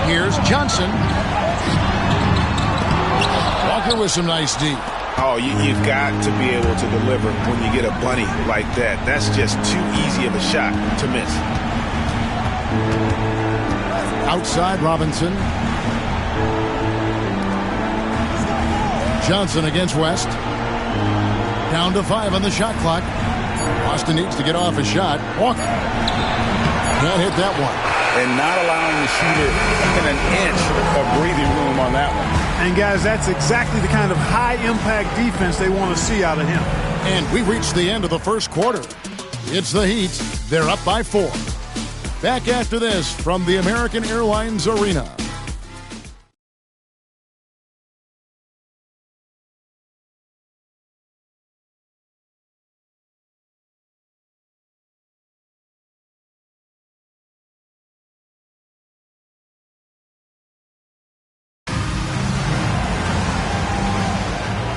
Here's Johnson. Walker with some nice D. Oh, you've got to be able to deliver when you get a bunny like that. That's just too easy of a shot to miss. Outside Robinson. Johnson against West. Down to 5 on the shot clock. Boston needs to get off a shot. Walker can't hit that one. And not allowing the shooter even an inch of breathing room on that one. And, guys, that's exactly the kind of high-impact defense they want to see out of him. And we reached the end of the first quarter. It's the Heat. They're up by 4. Back after this from the American Airlines Arena.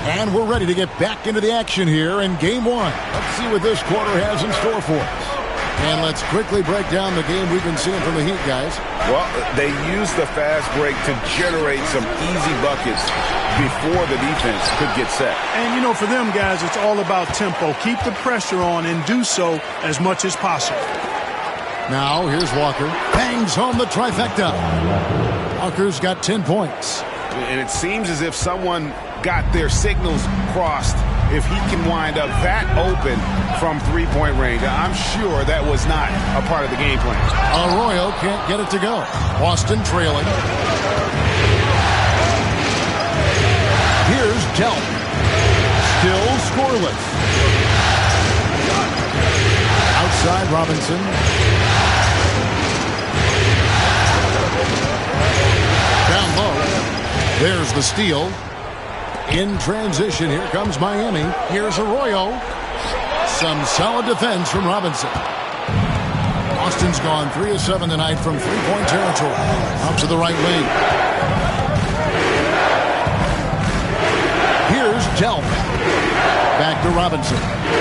And we're ready to get back into the action here in Game 1. Let's see what this quarter has in store for us. And let's quickly break down the game we've been seeing from the Heat, guys. Well, they used the fast break to generate some easy buckets before the defense could get set. And, you know, for them, guys, it's all about tempo. Keep the pressure on and do so as much as possible. Now, here's Walker. Bangs home the trifecta. Walker's got 10 points. And it seems as if someone got their signals crossed if he can wind up that open from three-point range. I'm sure that was not a part of the game plan. Arroyo can't get it to go. Boston trailing. Here's Delp. Still scoreless. Outside Robinson. Down low. There's the steal. In transition, here comes Miami. Here's Arroyo. Some solid defense from Robinson. Boston's gone 3 of 7 tonight from three-point territory. Out to the right wing. Here's Delp. Back to Robinson.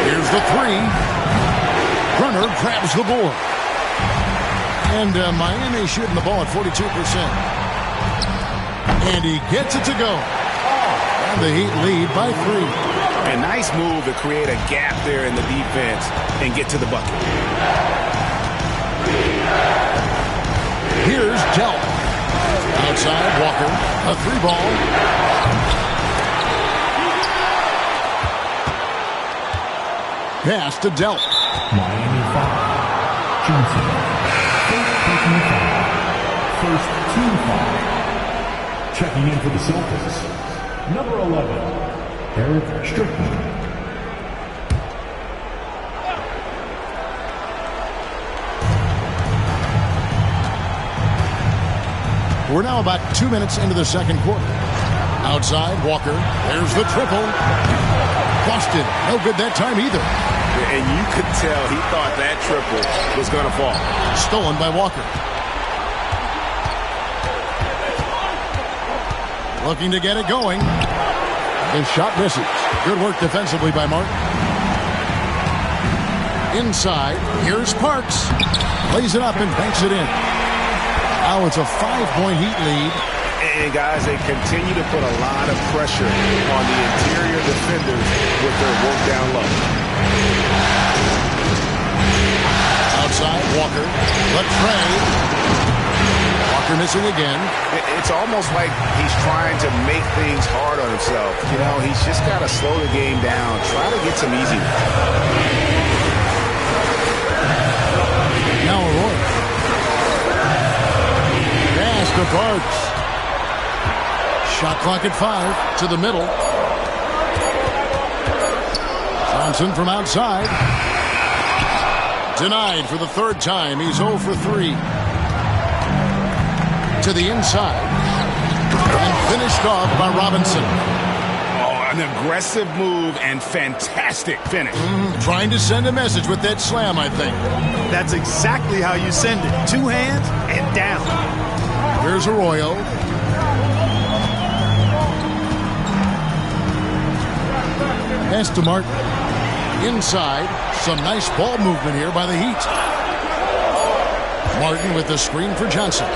Here's the 3. Brunner grabs the board. And Miami shooting the ball at 42%. And he gets it to go. And the Heat lead by 3. A nice move to create a gap there in the defense and get to the bucket. Here's Delp. Outside, Walker. A 3-ball. Pass to Delp. Miami foul. Johnson. First personal foul. First team foul. Checking in for the Celtics. Number 11, Eric Strickland. We're now about 2 minutes into the second quarter. Outside, Walker. There's the triple. Boston, no good that time either. And you could tell he thought that triple was going to fall. Stolen by Walker. Looking to get it going. His shot misses. Good work defensively by Martin. Inside, here's Parks. Lays it up and banks it in. Now it's a 5-point Heat lead. And, guys, they continue to put a lot of pressure on the interior defenders with their work down low. Outside, Walker. The trade. Walker missing again. It's almost like he's trying to make things hard on himself. You know, he's just got to slow the game down. Try to get some easy. Now Arroyo. Pass to Parks. Shot clock at 5 to the middle. Johnson from outside. Denied for the third time. He's 0 for 3. To the inside. And finished off by Robinson. Oh, an aggressive move and fantastic finish. Trying to send a message with that slam, I think. That's exactly how you send it. 2 hands and down. Here's Arroyo. Pass to Martin. Inside. Some nice ball movement here by the Heat. Martin with the screen for Johnson.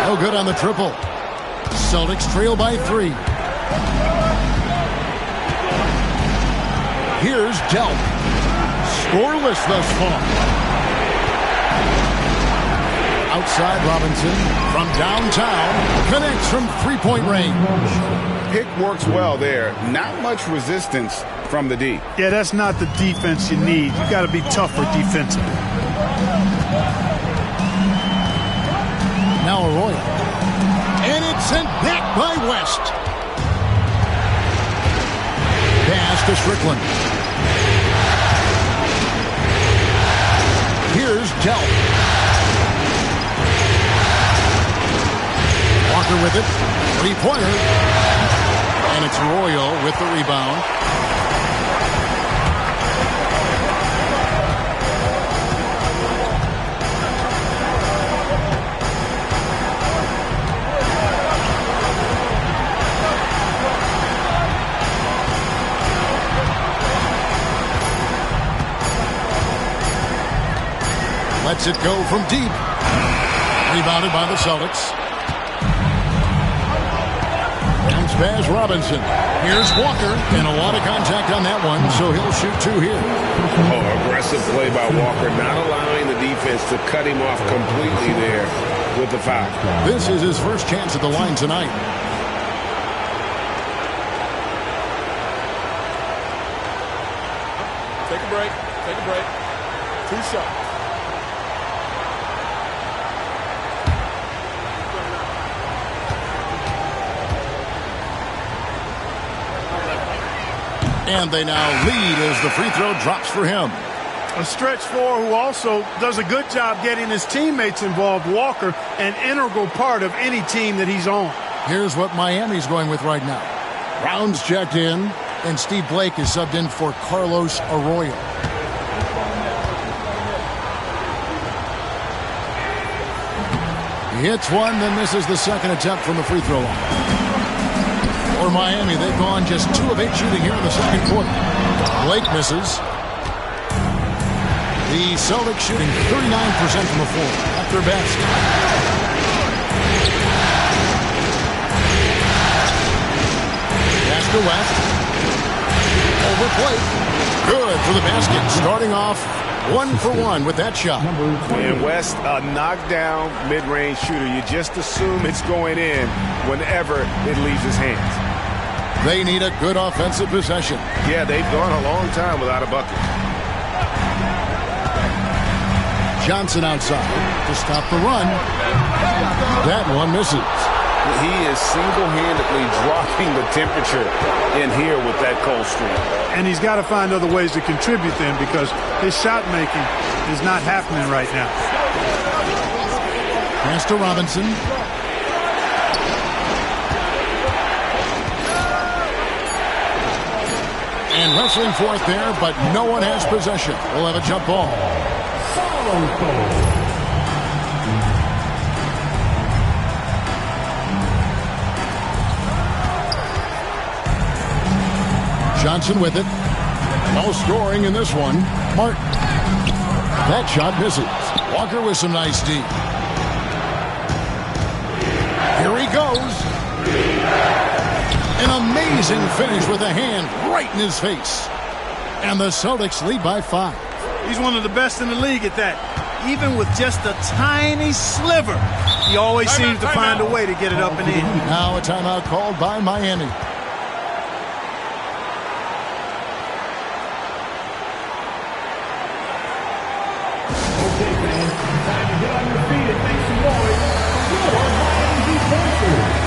No good on the triple. Celtics trail by 3. Here's Delk. Scoreless thus far. Outside Robinson from downtown. Connects from three-point range. Pick works well there. Not much resistance from the D. Yeah, that's not the defense you need. You got to be tougher defensively. Now Arroyo. And it's sent back by West. Pass to Strickland. Here's Delk. Walker with it. Three-pointer. And it's Arroyo with the rebound. Lets it go from deep. Rebounded by the Celtics. Bounce pass Robinson. Here's Walker. And a lot of contact on that one, so he'll shoot 2 here. Oh, aggressive play by Walker, not allowing the defense to cut him off completely there with the foul. This is his first chance at the line tonight. Take a break. Take a break. 2 shots. And they now lead as the free throw drops for him. A stretch 4 who also does a good job getting his teammates involved. Walker, an integral part of any team that he's on. Here's what Miami's going with right now. Brown's checked in, and Steve Blake is subbed in for Carlos Arroyo. He hits one, then misses the second attempt from the free throw line. For Miami, they've gone just 2 of 8 shooting here in the second quarter. Blake misses. The Celtics shooting 39% from the floor, at their best. Pass to West. Over plate. Good for the basket. Starting off 1 for 1 with that shot. And West, a knockdown mid-range shooter. You just assume it's going in whenever it leaves his hands. They need a good offensive possession. Yeah, they've gone a long time without a bucket. Johnson outside to stop the run. That one misses. He is single-handedly dropping the temperature in here with that cold streak. And he's got to find other ways to contribute then, because his shot making is not happening right now. Pass to Robinson. And wrestling for it there, but no one has possession. We'll have a jump ball. Johnson with it. No scoring in this one. Martin. That shot misses. Walker with some nice D. Here he goes. An amazing finish with a hand right in his face. And the Celtics lead by 5. He's one of the best in the league at that. Even with just a tiny sliver, he always seems to find a way to get it up and in. Now a timeout called by Miami. Okay, fans, time to get on your feet and make some noise for your Miami defense.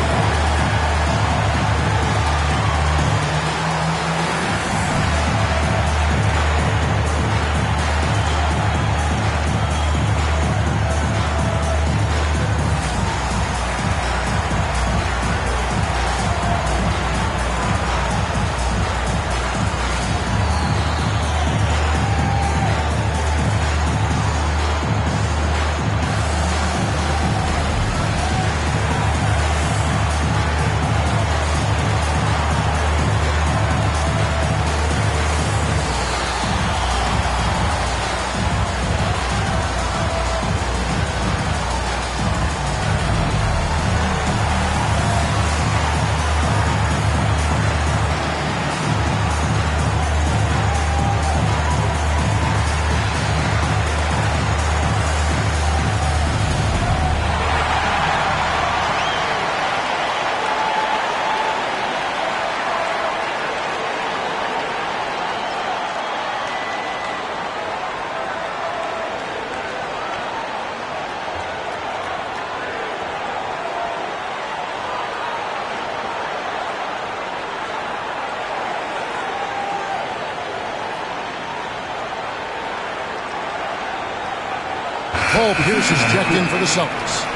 Paul Pierce is checked in for the Celtics.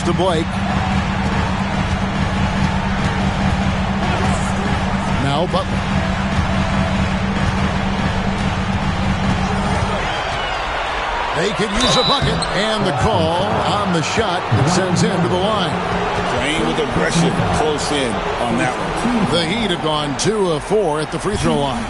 To Blake. Now Butler. They could use a bucket, and the call on the shot that sends him to the line. Playing with aggression close in on that one. The Heat have gone 2 of 4 at the free throw line.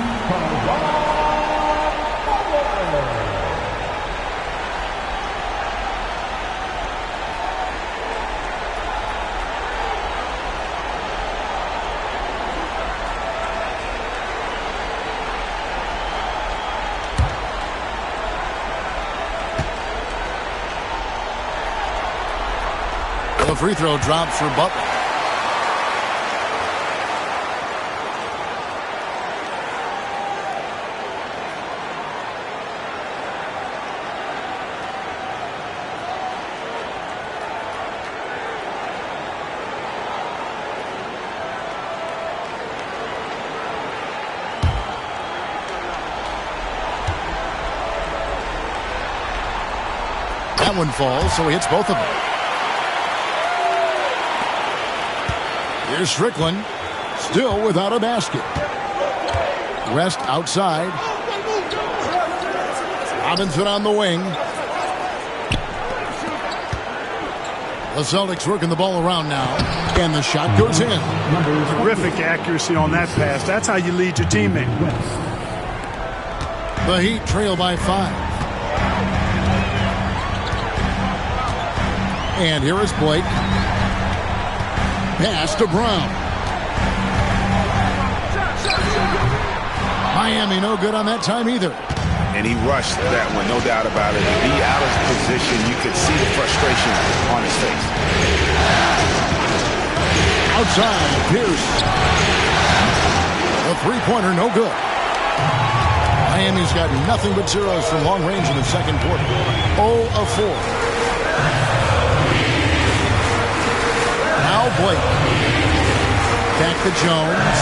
The free throw drops for Butler. That one falls, so he hits both of them. Here's Strickland, still without a basket. West outside. Robinson on the wing. The Celtics working the ball around now, and the shot goes in. Terrific accuracy on that pass. That's how you lead your teammate. The Heat trail by 5. And here is Blake. Pass to Brown. Miami no good on that time either. And he rushed that one, no doubt about it. To be out of position, you could see the frustration on his face. Outside, Pierce. The three-pointer, no good. Miami's got nothing but zeros from long range in the second quarter. 0 of 4. Now Blake. Back to Jones.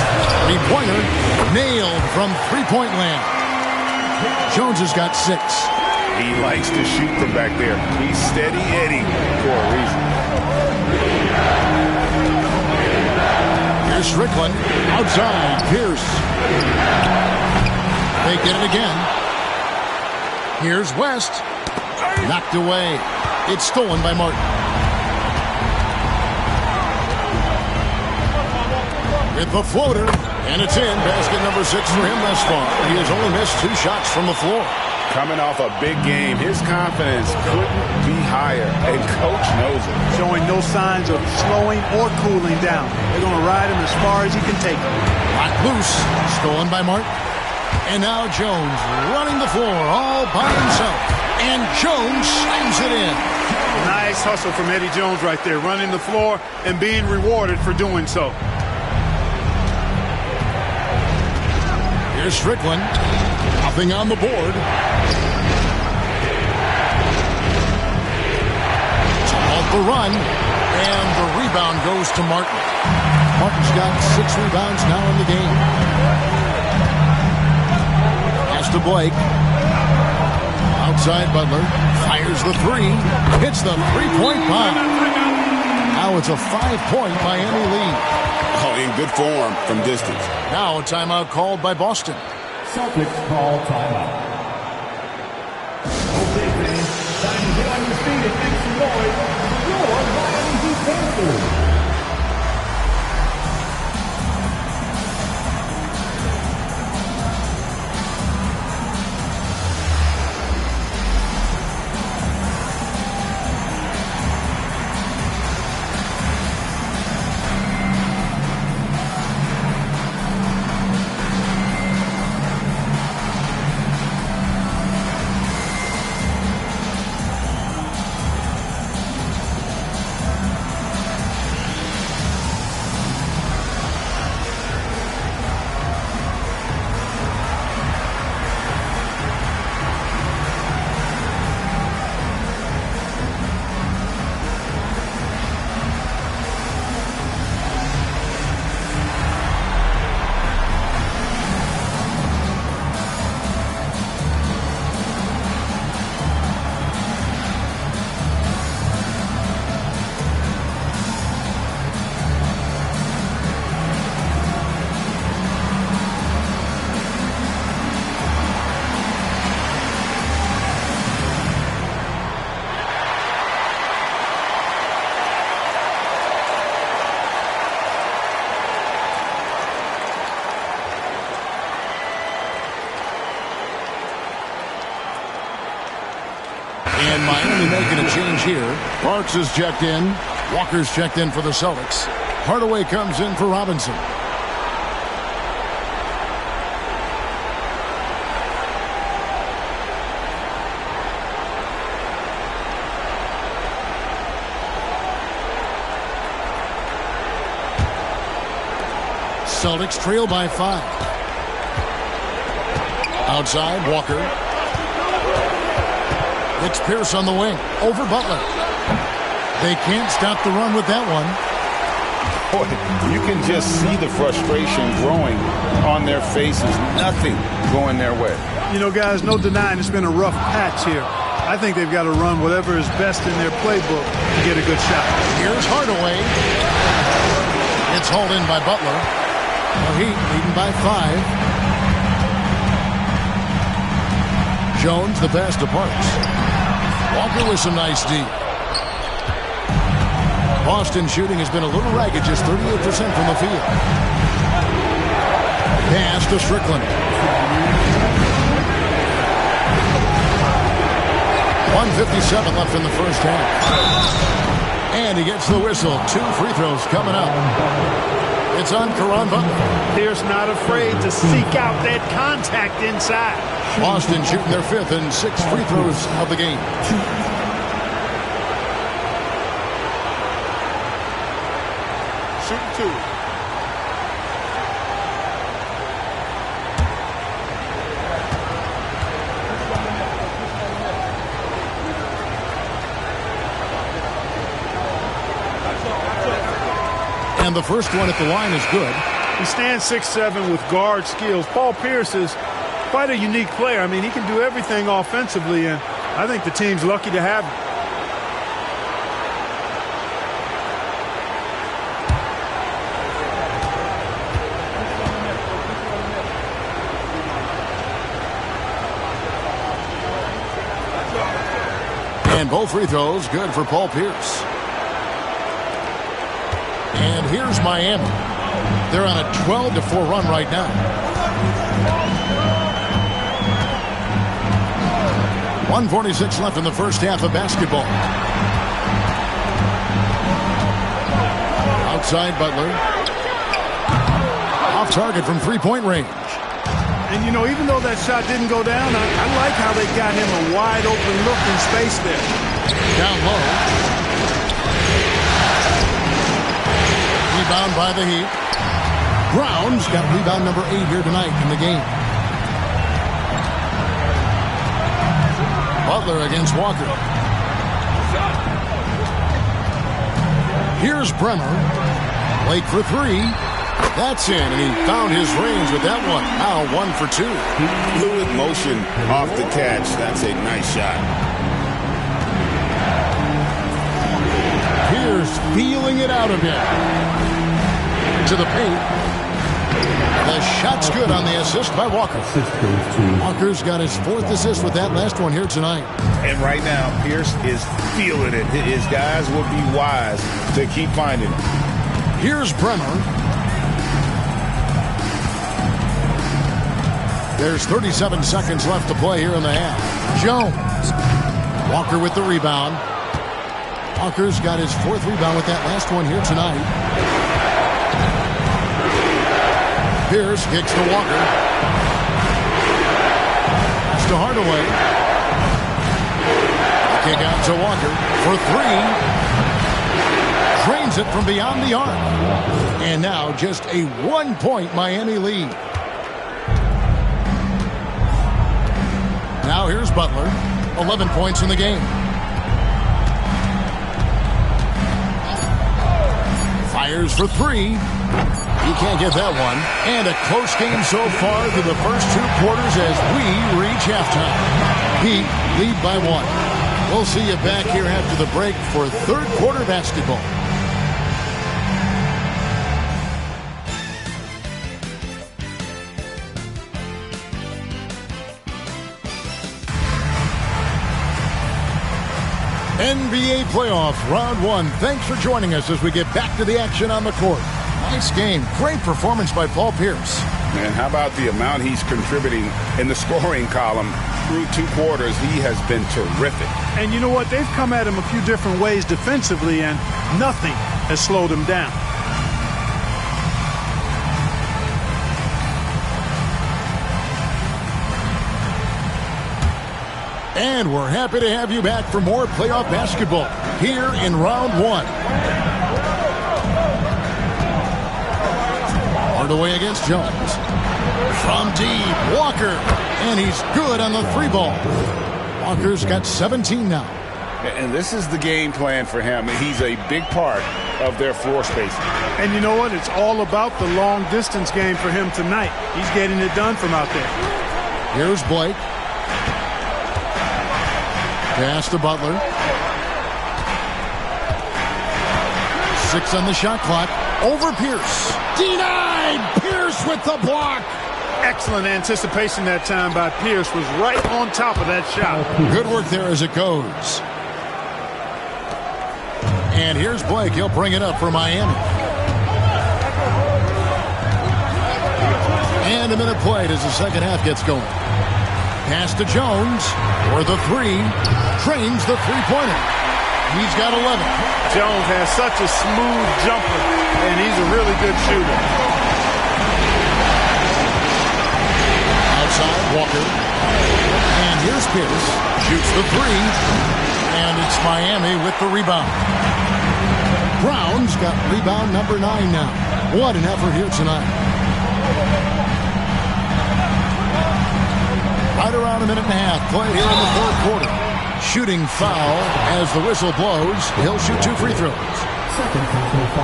Three-pointer nailed from three-point land. Jones has got 6. He likes to shoot from back there. He's steady Eddie for a reason. Here's Strickland. Outside, Pierce. They get it again. Here's West. Knocked away. It's stolen by Martin. With the floater, and it's in. Basket number 6 for him thus far. He has only missed 2 shots from the floor. Coming off a big game, his confidence couldn't be higher, and Coach knows it. Showing no signs of slowing or cooling down. They're going to ride him as far as he can take him. Locked loose, stolen by Martin. And now Jones running the floor all by himself. And Jones slams it in. Nice hustle from Eddie Jones right there, running the floor and being rewarded for doing so. Here's Strickland. Nothing on the board. Off the run. And the rebound goes to Martin. Martin's got 6 rebounds now in the game. Pass to Blake. Outside Butler. Fires the 3. Hits the three-point bomb. Now it's a 5-point Miami lead. Oh, in good form from distance. Now a timeout called by Boston. Celtics call timeout. Okay, fans, time to get on your feet and make some noise for your Miami Heat Panthers. And Miami making a change here. Parks is checked in. Walker's checked in for the Celtics. Hardaway comes in for Robinson. Celtics trail by 5. Outside, Walker. It's Pierce on the wing. Over Butler. They can't stop the run with that one. Boy, you can just see the frustration growing on their faces. Nothing going their way. You know, guys, no denying it's been a rough patch here. I think they've got to run whatever is best in their playbook to get a good shot. Here's Hardaway. It's hauled in by Butler. The Heat leading by 5. Jones, the pass to Parks. Walker with some nice D. Boston shooting has been a little ragged, just 38% from the field. Pass to Strickland. 1:57 left in the first half. And he gets the whistle. 2 free throws coming up. It's on Caron Butler. Pierce not afraid to seek out that contact inside. Boston shooting their 5th and 6th free throws of the game. Shooting 2. And the first one at the line is good. He stands 6'7" with guard skills. Paul Pierce is quite a unique player. I mean, he can do everything offensively, and I think the team's lucky to have him. And both free throws good for Paul Pierce. And here's Miami. They're on a 12-4 run right now. 1:46 left in the first half of basketball. Outside Butler. Off target from three-point range. And, you know, even though that shot didn't go down, I like how they got him a wide-open look in space there. Down low. Rebound by the Heat. Brown's got rebound number 8 here tonight in the game. Butler against Walker. Here's Bremer. Lake for 3. That's in, and he found his range with that one. Now 1 for 2. Fluid motion off the catch. That's a nice shot. Pierce feeling it out a bit. To the paint. The shot's good on the assist by Walker. Walker's got his 4th assist with that last one here tonight. And right now, Pierce is feeling it. His guys will be wise to keep finding it. Here's Bremer. There's 37 seconds left to play here in the half. Jones. Walker with the rebound. Walker's got his 4th rebound with that last one here tonight. Pierce kicks to Walker. Pass to Hardaway. Kick out to Walker for 3. Drains it from beyond the arc. And now just a 1-point Miami lead. Now here's Butler. 11 points in the game. Fires for 3. He can't get that one. And a close game so far through the first 2 quarters as we reach halftime. Heat lead by 1. We'll see you back here after the break for 3rd quarter basketball. NBA playoffs, round 1. Thanks for joining us as we get back to the action on the court. Nice game. Great performance by Paul Pierce. man. How about the amount he's contributing in the scoring column through 2 quarters? He has been terrific. And you know what? They've come at him a few different ways defensively, and nothing has slowed him down. And we're happy to have you back for more playoff basketball here in round 1. Hardaway against Jones. From deep, Walker. And he's good on the 3 ball. Walker's got 17 now. And this is the game plan for him. He's a big part of their floor spacing. And you know what? It's all about the long distance game for him tonight. He's getting it done from out there. Here's Blake. Pass to Butler. 6 on the shot clock. Over Pierce. Denied! Pierce with the block. Excellent anticipation that time by Pierce. Was right on top of that shot. Good work there as it goes. And here's Blake. He'll bring it up for Miami. And a minute played as the second half gets going. Pass to Jones for the 3. Trains the three-pointer. He's got 11. Jones has such a smooth jumper, and he's a really good shooter. Outside, Walker. And here's Pierce. Shoots the 3. And it's Miami with the rebound. Brown's got rebound number 9 now. What an effort here tonight. Right around a minute and a half played here in the 4th quarter. Shooting foul as the whistle blows. He'll shoot 2 free throws.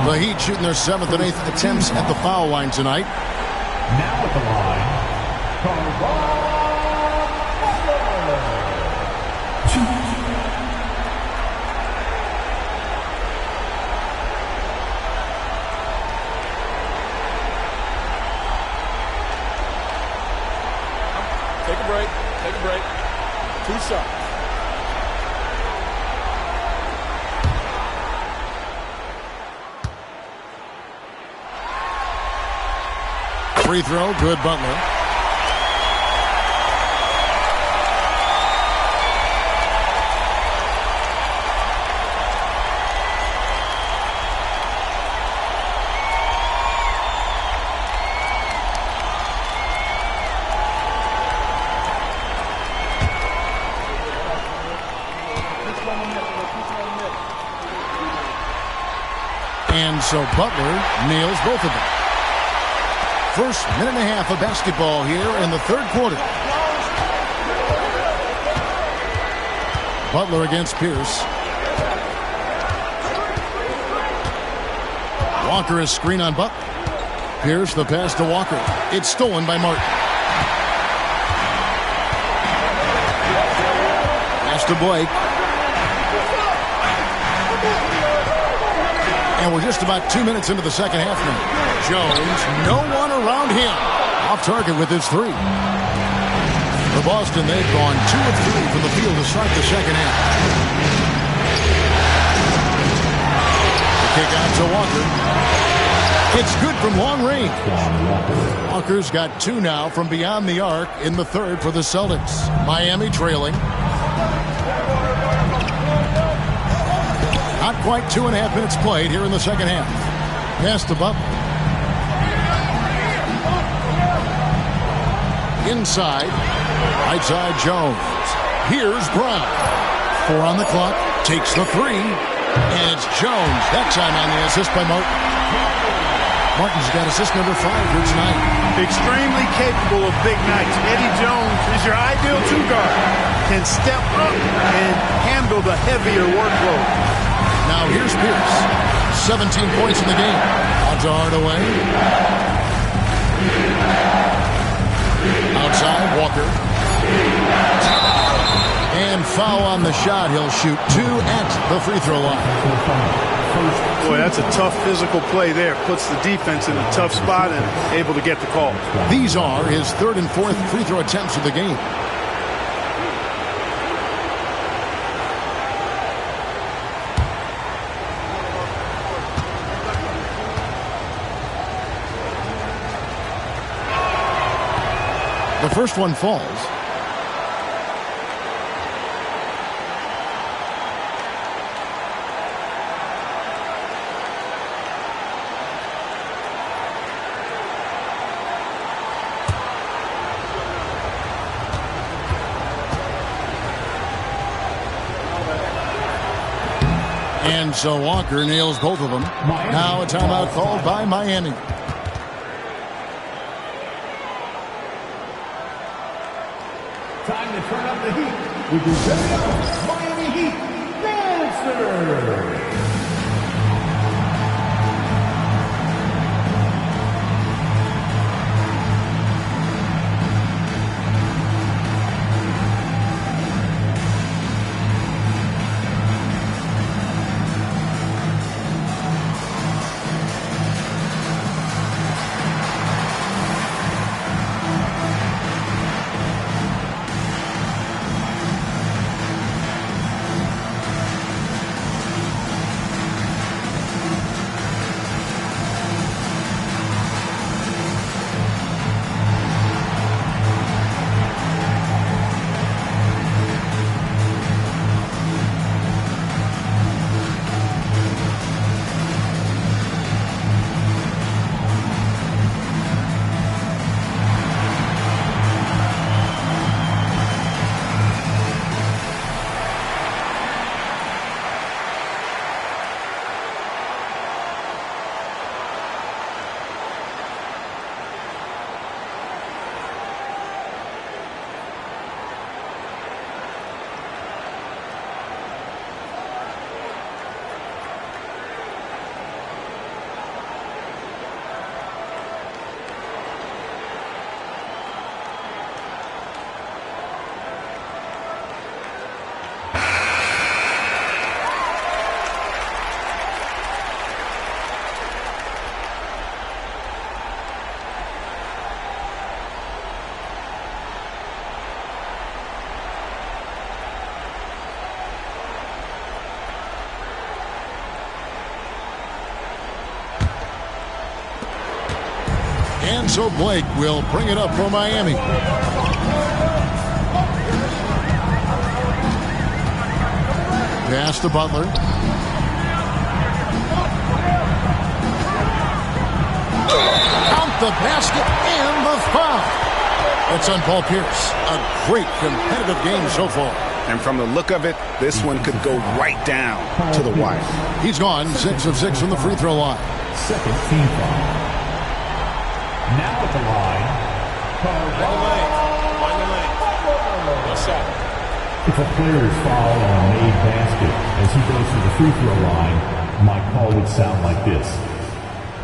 The Heat shooting their 7th and 8th attempts at the foul line tonight. Now at the line, Take a break. Take a break. 2 shots. Free throw, good Butler. And so Butler nails both of them. First minute and a half of basketball here in the 3rd quarter. Butler against Pierce. Walker is screen on Butler. Pierce the pass to Walker. It's stolen by Martin. Pass to Blake. And we're just about 2 minutes into the second half now. Jones, no one around him. Off target with his 3. For Boston, they've gone 2 of 3 from the field to start the second half. The kick out to Walker. It's good from long range. Walker's got 2 now from beyond the arc in the 3rd for the Celtics. Miami trailing. Not quite 2.5 minutes played here in the second half. Pass to Butler. Inside. Right side Jones. Here's Brown. 4 on the clock. Takes the 3. And it's Jones. That time on the assist by Martin. Martin's got assist number 5 here tonight. Extremely capable of big nights. Eddie Jones is your ideal 2 guard. Can step up and handle the heavier workload. Now here's Pierce. 17 points in the game. On to Hardaway. Outside, Walker. And foul on the shot. He'll shoot 2 at the free throw line. Boy, that's a tough physical play there. Puts the defense in a tough spot and able to get the call. These are his 3rd and 4th free throw attempts of the game. The first one falls. And so Walker nails both of them. Now a timeout called by Miami. Time to turn up the heat with your very own Miami Heat Dancer. And so Blake will bring it up for Miami. Pass to Butler. Count the basket and the foul. That's on Paul Pierce. A great competitive game so far. And from the look of it, this one could go right down to the wire. He's gone 6 of 6 from the free throw line. Second team foul. Now at the line. Find the lane. No shot. If a player is fouled on a made basket as he goes to the free throw line, my call would sound like this.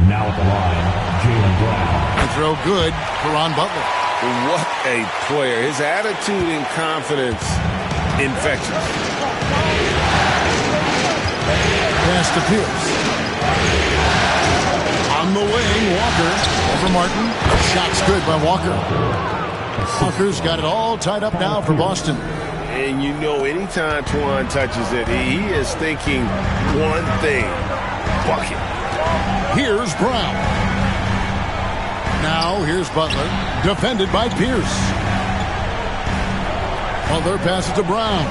Now at the line, Jaylen Brown. The throw good for Ron Butler. What a player. His attitude and confidence infectious. Pass to Pierce. On the wing, Walker. Over Martin. Shot's good by Walker. Walker's got it all tied up now for Boston. And you know, anytime Twan touches it, he is thinking one thing: bucket. Here's Brown. Now here's Butler. Defended by Pierce. Butler passes to Brown.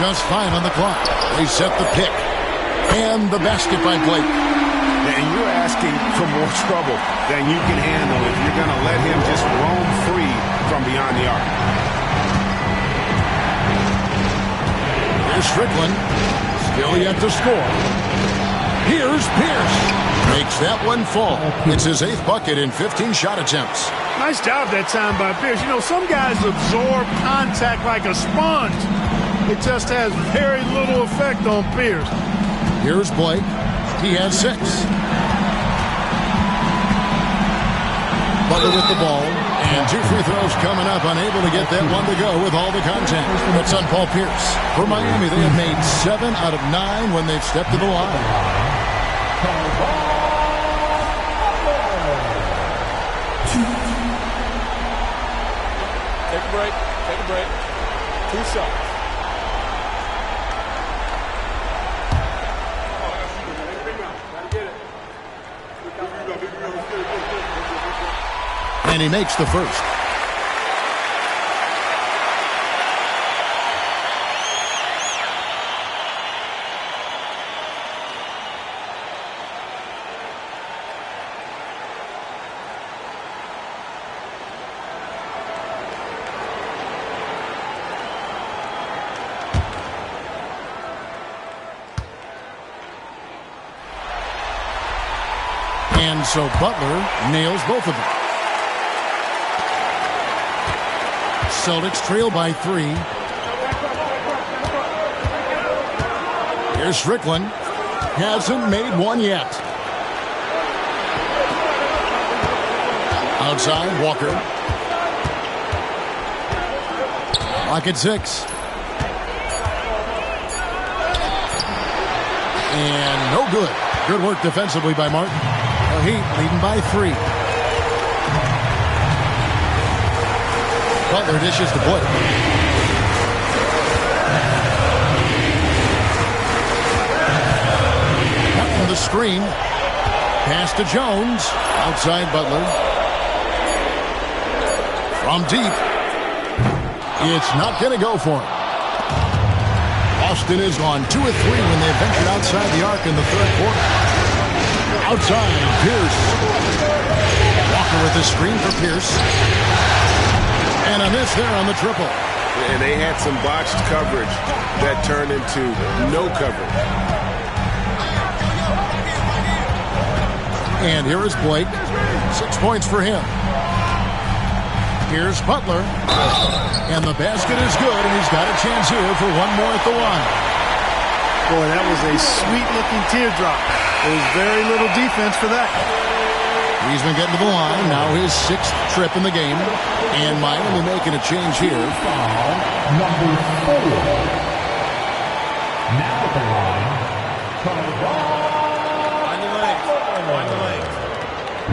Just 5 on the clock. They set the pick. And the basket by Blake. And you're asking for more trouble than you can handle if you're going to let him just roam free from beyond the arc. Here's Strickland. Still yet to score. Here's Pierce. Makes that one fall. It's his 8th bucket in 15 shot attempts. Nice job that time by Pierce. You know, some guys absorb contact like a sponge. It just has very little effect on Pierce. Here's Blake. He has 6. Butler with the ball. And 2 free throws coming up. Unable to get that one to go with all the contact. That's on Paul Pierce. For Miami, they have made 7 out of 9 when they've stepped to the line. Take a break. Take a break. 2 shots. And he makes the first. And so Butler nails both of them. Celtics trail by 3. Here's Strickland. Hasn't made one yet. Outside, Walker. Lock at 6. And no good. Good work defensively by Martin. The Heat leading by 3. Butler dishes to Blake. Martin the screen. Pass to Jones. Outside Butler. From deep. It's not going to go for him. Austin is on 2 of 3 when they ventured outside the arc in the third quarter. Outside, Pierce. Walker with the screen for Pierce. And a miss there on the triple. And they had some botched coverage that turned into no coverage. And here is Blake. 6 points for him. Here's Butler. And the basket is good, and he's got a chance here for one more at the line. Boy, that was a sweet-looking teardrop. There's very little defense for that. He's been getting to the line. Now his 6th trip in the game. And Miami making a change here. Foul number 4. Now at the line, Find the lane. Find the lane.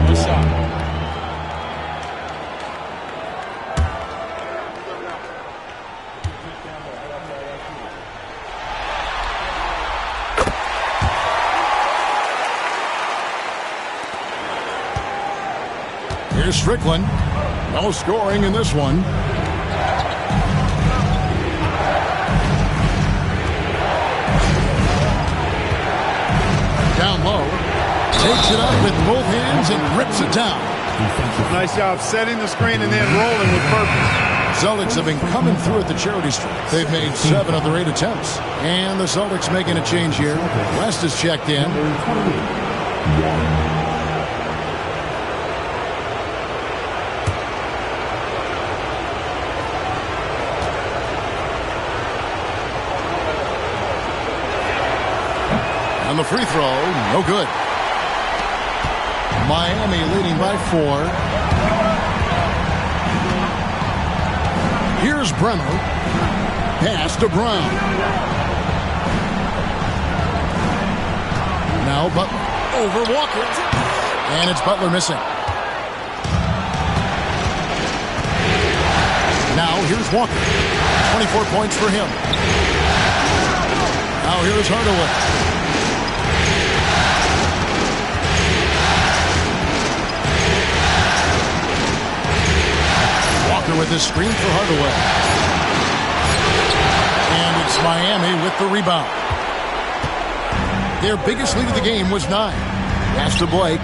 One shot. Here's Strickland. No scoring in this one. Down low. Takes it up with both hands and rips it down. Nice job setting the screen and then rolling with purpose. Celtics have been coming through at the charity stripe. They've made 7 of their 8 attempts. And the Celtics making a change here. West is checked in. And the free throw, no good. Miami leading by 4. Here's Brenner. Pass to Brown. Now Butler over Walker. And it's Butler missing. Now here's Walker. 24 points for him. Now here's Hardaway. With the screen for Hardaway. And it's Miami with the rebound. Their biggest lead of the game was 9. Pass to Blake.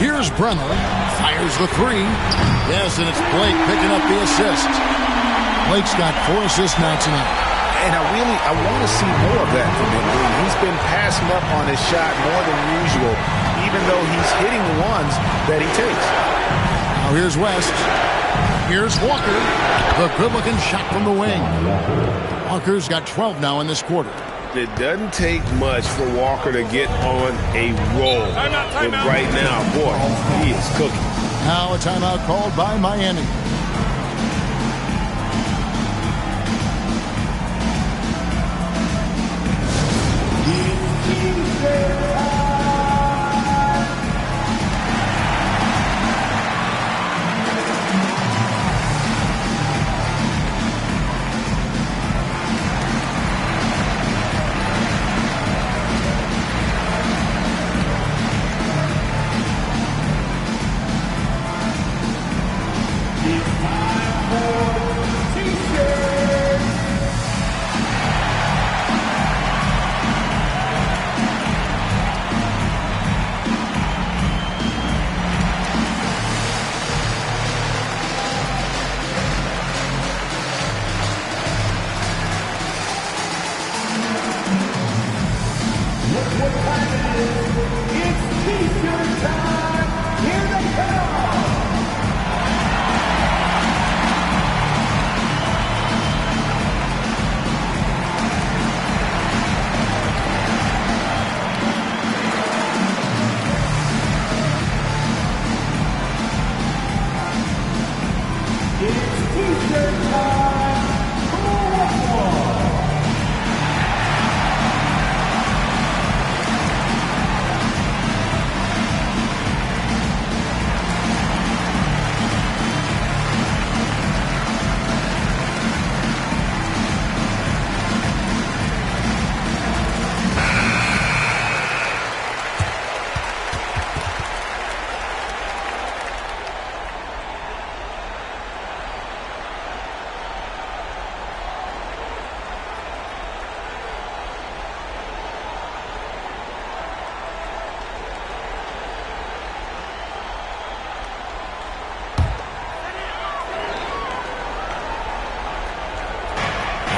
Here's Brenner. Fires the 3. Yes, and it's Blake picking up the assist. Blake's got 4 assists now tonight. And I want to see more of that from him. He's been passing up on his shot more than usual, even though he's hitting the ones that he takes. Now here's West. Here's Walker. The good-looking shot from the wing. Walker's got 12 now in this quarter. It doesn't take much for Walker to get on a roll. And right now, boy, he is cooking. Now a timeout called by Miami.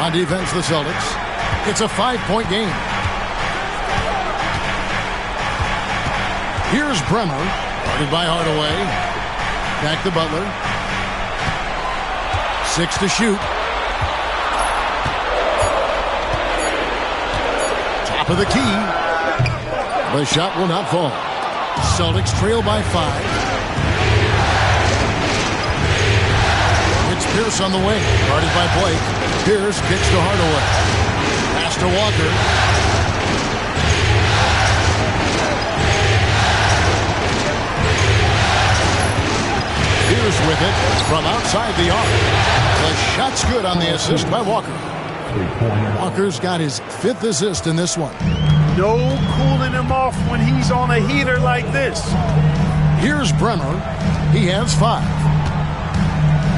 On defense, the Celtics. It's a 5-point game. Here's Bremer. Guarded by Hardaway. Back to Butler. 6 to shoot. Top of the key. The shot will not fall. Celtics trail by 5. It's Pierce on the wing. Guarded by Blake. Pierce kicks to Hardaway. Pass to Walker. Pierce with it from outside the arc. The shot's good on the assist by Walker. Walker's got his 5th assist in this one. No cooling him off when he's on a heater like this. Here's Bremer. He has 5.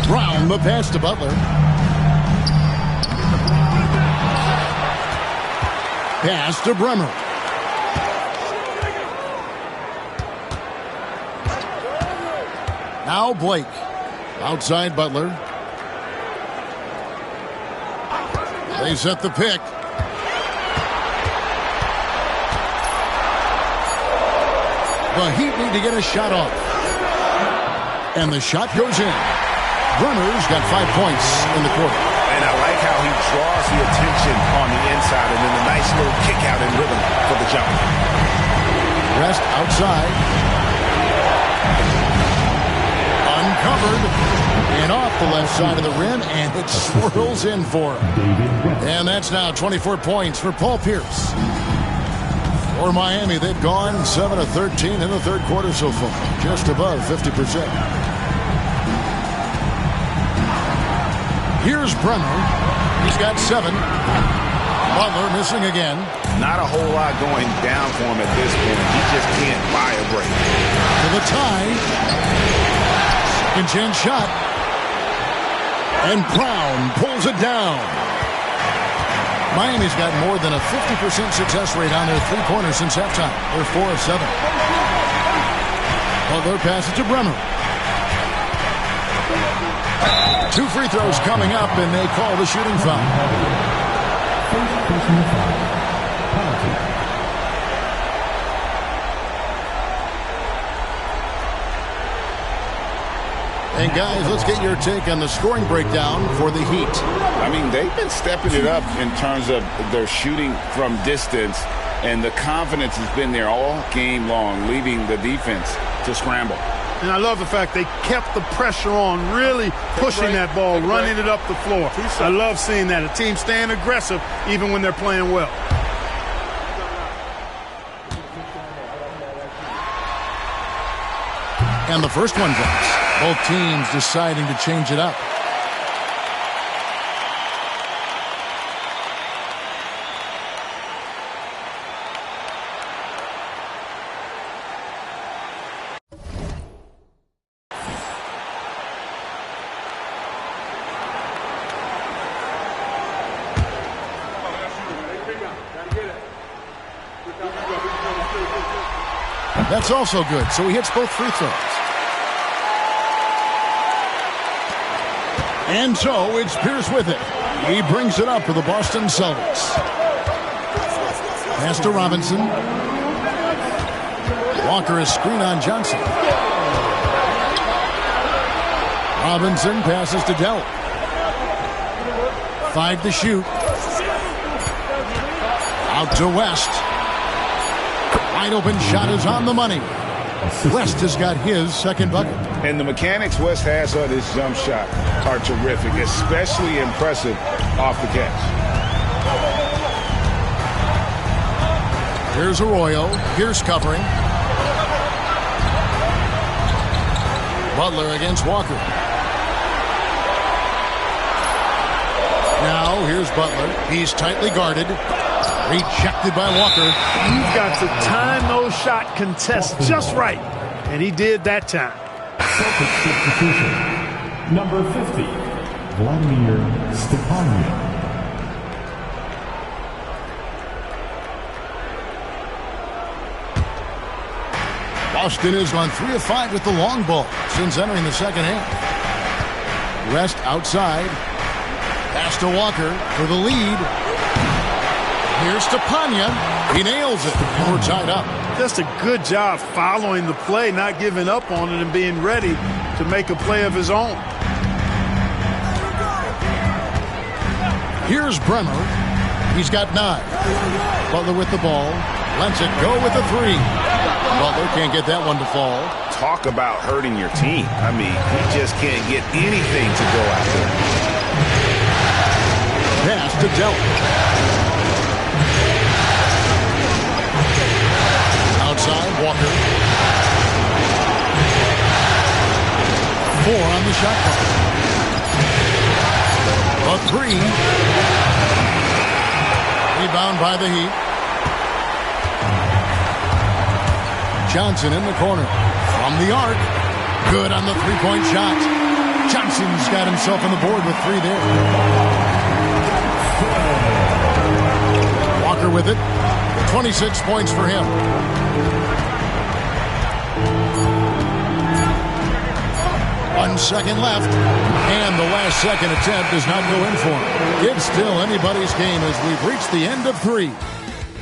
Brown, the pass to Butler. Pass to Bremer. Now Blake. Outside Butler. They set the pick. The Heat need to get a shot off. And the shot goes in. Bremer's got 5 points in the quarter. And I like how he draws the attention on the inside and then a nice little kick out in rhythm for the jump. Rest outside. Uncovered. And off the left side of the rim, and it swirls in for him. And that's now 24 points for Paul Pierce. For Miami, they've gone 7 of 13 in the third quarter so far. Just above 50%. Here's Bremer. He's got 7. Butler missing again. Not a whole lot going down for him at this point. He just can't buy a break. To the tie. Second chance shot. And Brown pulls it down. Miami's got more than a 50% success rate on their three-pointers since halftime. They're 4 of 7. Butler passes to Bremer. 2 free throws coming up, and they call the shooting foul. First personal foul. Penalty. And guys, let's get your take on the scoring breakdown for the Heat. I mean, they've been stepping it up in terms of their shooting from distance, and the confidence has been there all game long, leaving the defense to scramble. And I love the fact they kept the pressure on, really pushing that ball, running it up the floor. I love seeing that. A team staying aggressive even when they're playing well. And the first one drops. Both teams deciding to change it up. That's also good, so he hits both free throws. And so it's Pierce with it. He brings it up for the Boston Celtics. Pass to Robinson. Walker is screen on Johnson. Robinson passes to Dell. 5 to shoot. Out to West. Wide open shot is on the money. West has got his second bucket. And the mechanics West has on his jump shot are terrific, especially impressive off the catch. Here's Arroyo. Here's covering. Butler against Walker. Now here's Butler. He's tightly guarded. Rejected by Walker. You've got to time those shot contests just right. And he did that time. Celtic substitution. Number 50, Vladimir Stepanian. Boston has gone 3 of 5 with the long ball since entering the second half. West outside. Pass to Walker for the lead. Here's Stepanian. He nails it. And we're tied up. Just a good job following the play, not giving up on it, and being ready to make a play of his own. Here's Bremer. He's got 9. Butler with the ball. Lets it go with a 3. Butler can't get that one to fall. Talk about hurting your team. I mean, he just can't get anything to go out there. Pass to Dell. Outside, Walker. 4 on the shot clock. A 3. Rebound by the Heat. Johnson in the corner. From the arc. Good on the three-point shot. Johnson's got himself on the board with 3 there. Walker with it. 26 points for him. One second left, and the last second attempt does not go in for him. It's still anybody's game as we've reached the end of 3.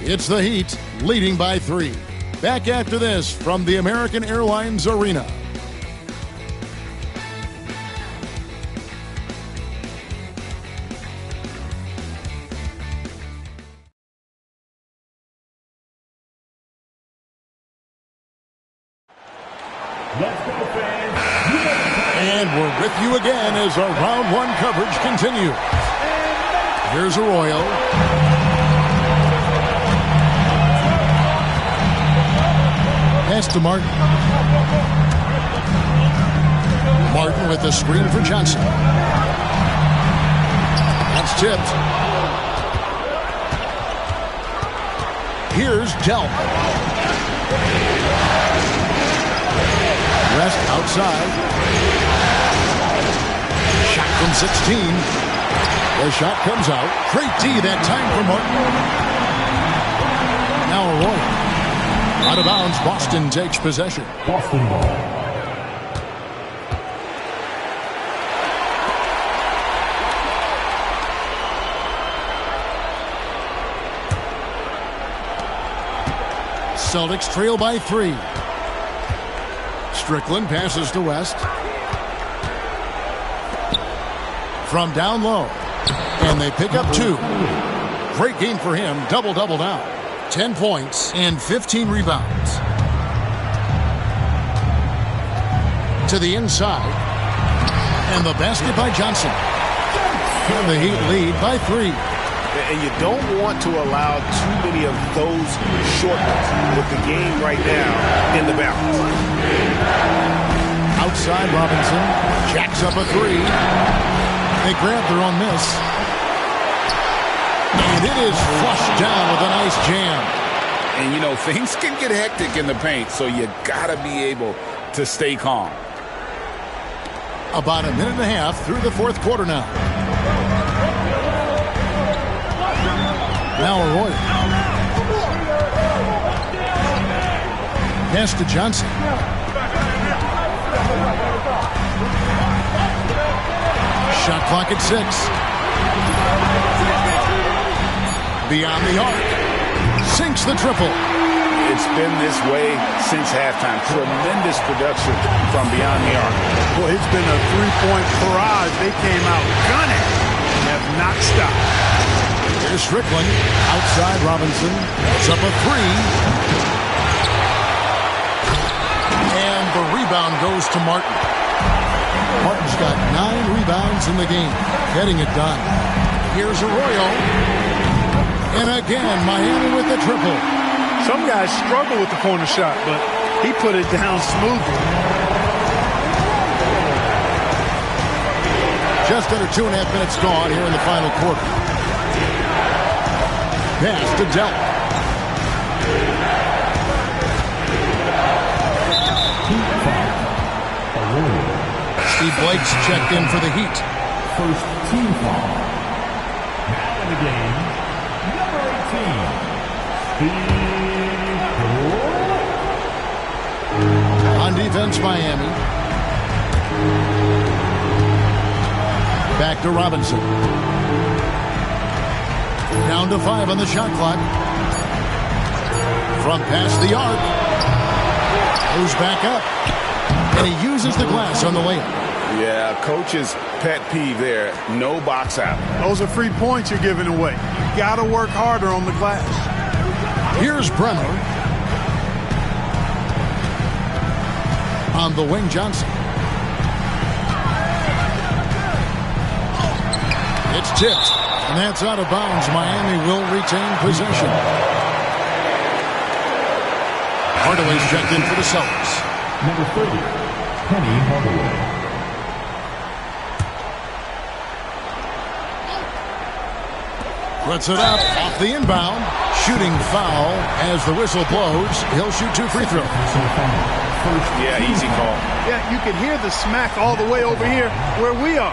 It's the Heat leading by 3. Back after this from the American Airlines Arena. Let's go, fans. And we're with you again as our round 1 coverage continues. Here's Arroyo. Pass to Martin. Martin with the screen for Johnson. That's tipped. Here's Dell. West outside. Shot from 16. The shot comes out. Great D that time for Martin. Now Arroyo. Out of bounds, Boston takes possession. Boston ball. Celtics trail by 3. Strickland passes to West. From down low. And they pick up 2. Great game for him. Double-double now. 10 points and 15 rebounds. To the inside. And the basket by Johnson. And the Heat lead by 3. And you don't want to allow too many of those short ones with the game right now in the balance. Outside Robinson. Jacks up a 3. They grab their own miss. And it is flushed down with a nice jam. And, you know, things can get hectic in the paint, so you got to be able to stay calm. About a minute and a half through the 4th quarter now. Now Arroyo. Pass to Johnson. Shot clock at 6. Beyond the arc. Sinks the triple. It's been this way since halftime. Tremendous production from beyond the arc. Well, it's been a three-point barrage. They came out gunning and have not stopped. Here's Strickland. Outside Robinson. It's up a three. And the rebound goes to Martin. Martin's got 9 rebounds in the game. Getting it done. Here's Arroyo. And again, Miami with the triple. Some guys struggle with the corner shot, but he put it down smoothly. Just under 2.5 minutes gone here in the final quarter. Pass to Delk. Steve Blake's checked in for the Heat. First team foul. Now in the game, number 18, On defense, Miami. Back to Robinson. Down to 5 on the shot clock. From past the arc. Goes back up. And he uses the glass on the layup. Yeah, coach's pet peeve there. No box out. Those are free points you're giving away. You got to work harder on the glass. Here's Bremer. On the wing, Johnson. It's tipped. And that's out of bounds. Miami will retain possession. Hardaway's checked in for the Celtics. number 30, Penny Hardaway. Puts it up off the inbound. Shooting foul as the whistle blows. He'll shoot 2 free throws. Yeah, easy call. Yeah, you can hear the smack all the way over here where we are.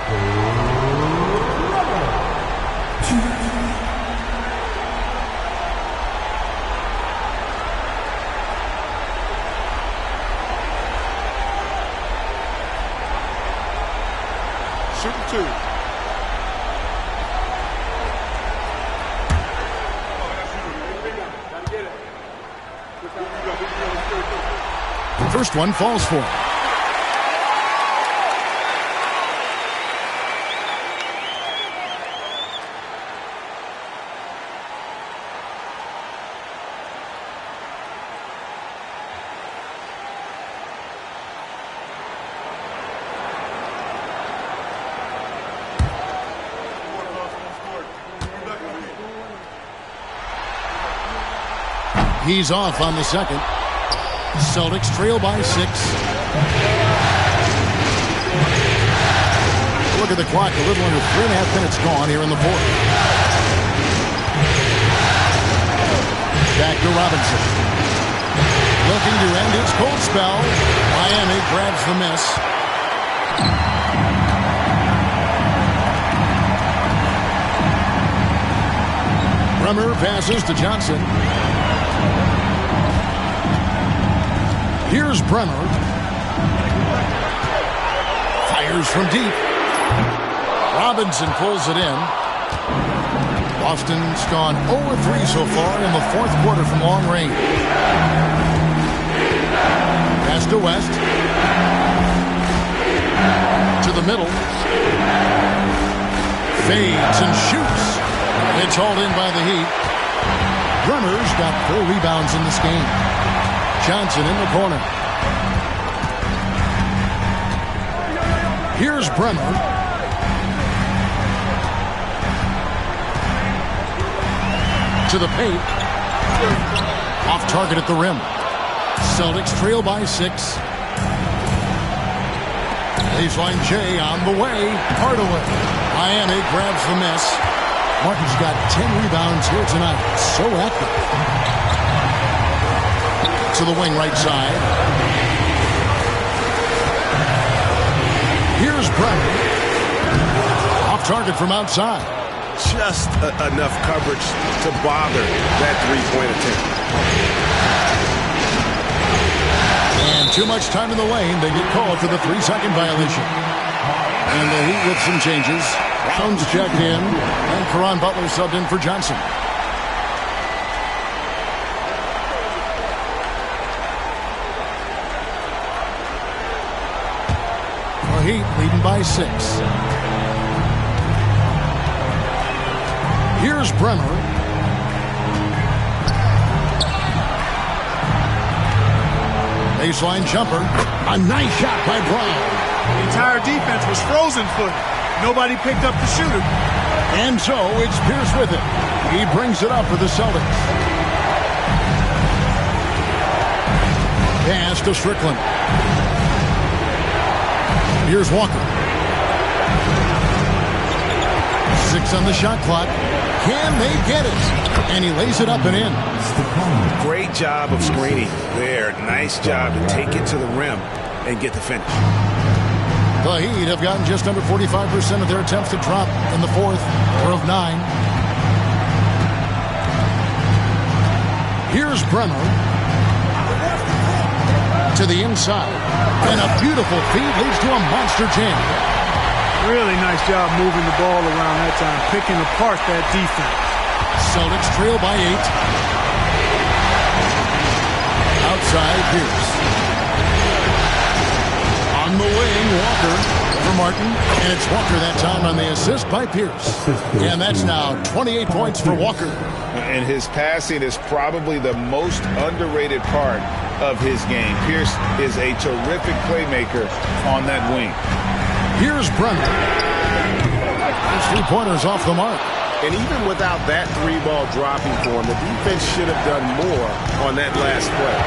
Shooting 2. The first one falls for him. He's off on the second. Celtics trail by 6. Look at the clock. A little under 3.5 minutes gone here in the fourth. Back to Robinson. Looking to end his cold spell. Miami grabs the miss. Bremer passes to Johnson. Here's Bremer. Fires from deep. Robinson pulls it in. Boston's gone 0-3 so far in the fourth quarter from long range. Pass to West. To the middle. Fades and shoots. It's hauled in by the Heat. Bremer's got 4 rebounds in this game. Johnson in the corner. Here's Bremer. To the paint. Off target at the rim. Celtics trail by 6. Baseline J on the way. Hardaway. Miami grabs the miss. Martin's got 10 rebounds here tonight. So active. To the wing right side. Here's Bremer. Off target from outside. Just enough coverage to bother that three-point attempt. And too much time in the lane. They get called for the 3-second violation. And the Heat with some changes. Brown's checked in. And Caron Butler subbed in for Johnson. leading by 6. Here's Bremer. Baseline jumper. A nice shot by Brown. The entire defense was frozen footed. Nobody picked up the shooter. And so it's Pierce with it. He brings it up for the Celtics. Pass to Strickland. Here's Walker. 6 on the shot clock. Can they get it? And he lays it up and in. Great job of screening there. Nice job to take it to the rim and get the finish. The Heat have gotten just under 45% of their attempts to drop in the fourth. 4 of 9. Here's Bremer. To the inside. And a beautiful feed leads to a monster jam. Really nice job moving the ball around that time, picking apart that defense. Celtics trail by 8. Outside, Pierce. On the wing, Walker for Martin. And it's Walker that time on the assist by Pierce. And that's now 28 points for Walker. And his passing is probably the most underrated part of his game. Pierce is a terrific playmaker on that wing. Here's Bremer. His 3-pointers off the mark. And even without that 3-ball dropping for him, the defense should have done more on that last play.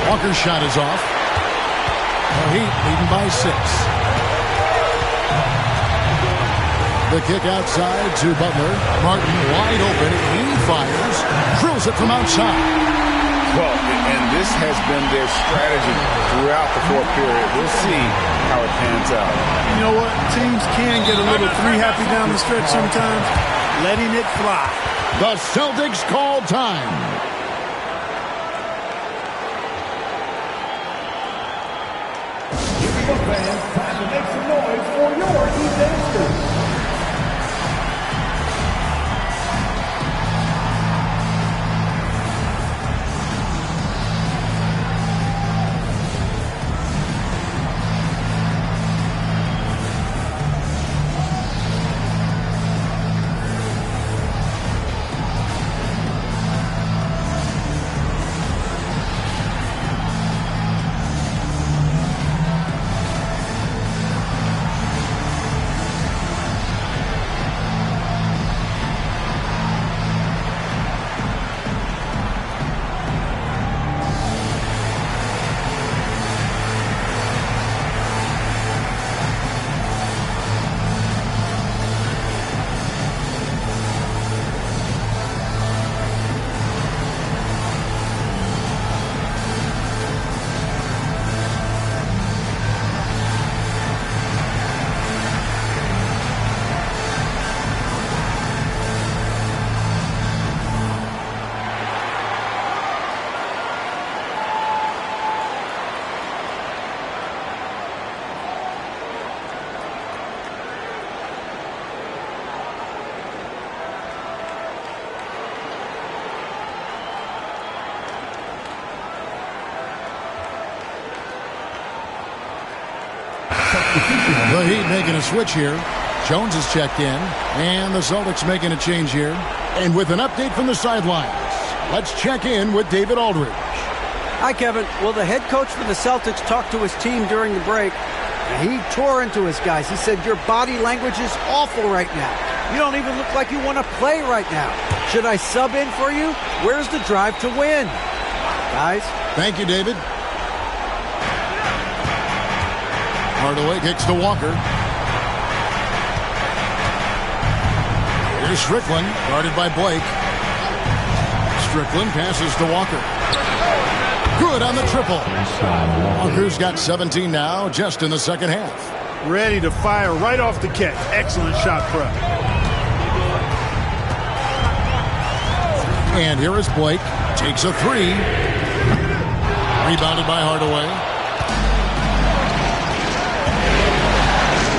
Walker's shot is off. The Heat leading by 6. The kick outside to Butler. Martin wide open. He fires. Drills it from outside. Well, and this has been their strategy throughout the fourth period. We'll see how it pans out. You know what? Teams can get a little three-happy down the stretch sometimes. Letting it fly. The Celtics call time. Here we go, fans. Time to make some noise for your Heat Masters. The Heat making a switch here. Jones is checked in. And the Celtics making a change here. And with an update from the sidelines, let's check in with David Aldridge. Hi, Kevin. Well, the head coach for the Celtics talked to his team during the break. And he tore into his guys. He said, your body language is awful right now. You don't even look like you want to play right now. Should I sub in for you? Where's the drive to win? Guys? Thank you, David. Hardaway kicks to Walker. Here's Strickland, guarded by Blake. Strickland passes to Walker. Good on the triple. Walker's got 17 now, just in the second half. Ready to fire right off the catch. Excellent shot prep. And here is Blake. Takes a 3. Rebounded by Hardaway.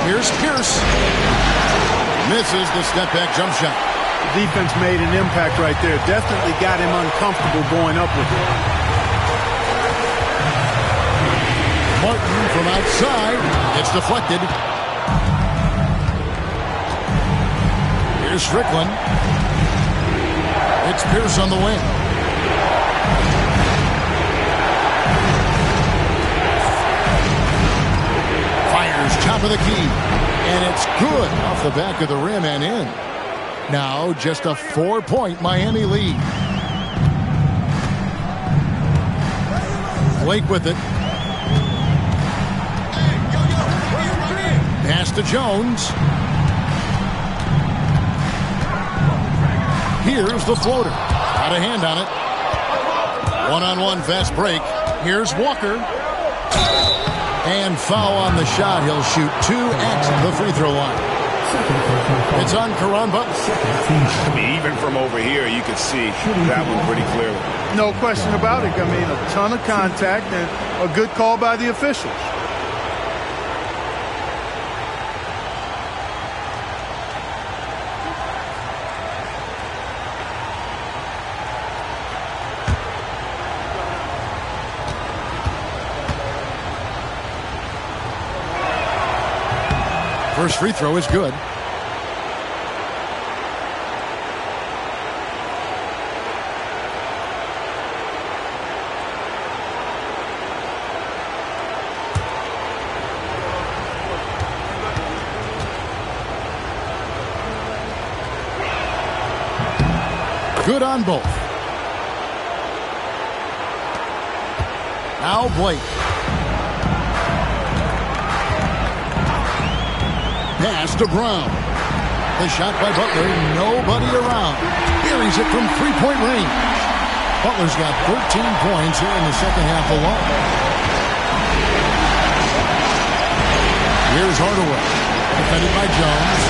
Here's Pierce. Misses the step-back jump shot. The defense made an impact right there. Definitely got him uncomfortable going up with it. Martin from outside. It's deflected. Here's Strickland. It's Pierce on the wing. Fires top of the key. And it's good off the back of the rim and in. Now just a 4-point Miami lead. Blake with it. Pass to Jones. Here's the floater. Got a hand on it. One-on-one fast break. Here's Walker. And foul on the shot. He'll shoot 2 at the free throw line. It's on Caron Butler. I mean, even from over here, you could see that one pretty clearly. No question about it. I mean, a ton of contact and a good call by the officials. First free throw is good. Good on both. Now Blake. Pass to Brown. The shot by Butler. Nobody around. Buries it from three-point range. Butler's got 13 points here in the second half alone. Here's Hardaway. Defended by Jones.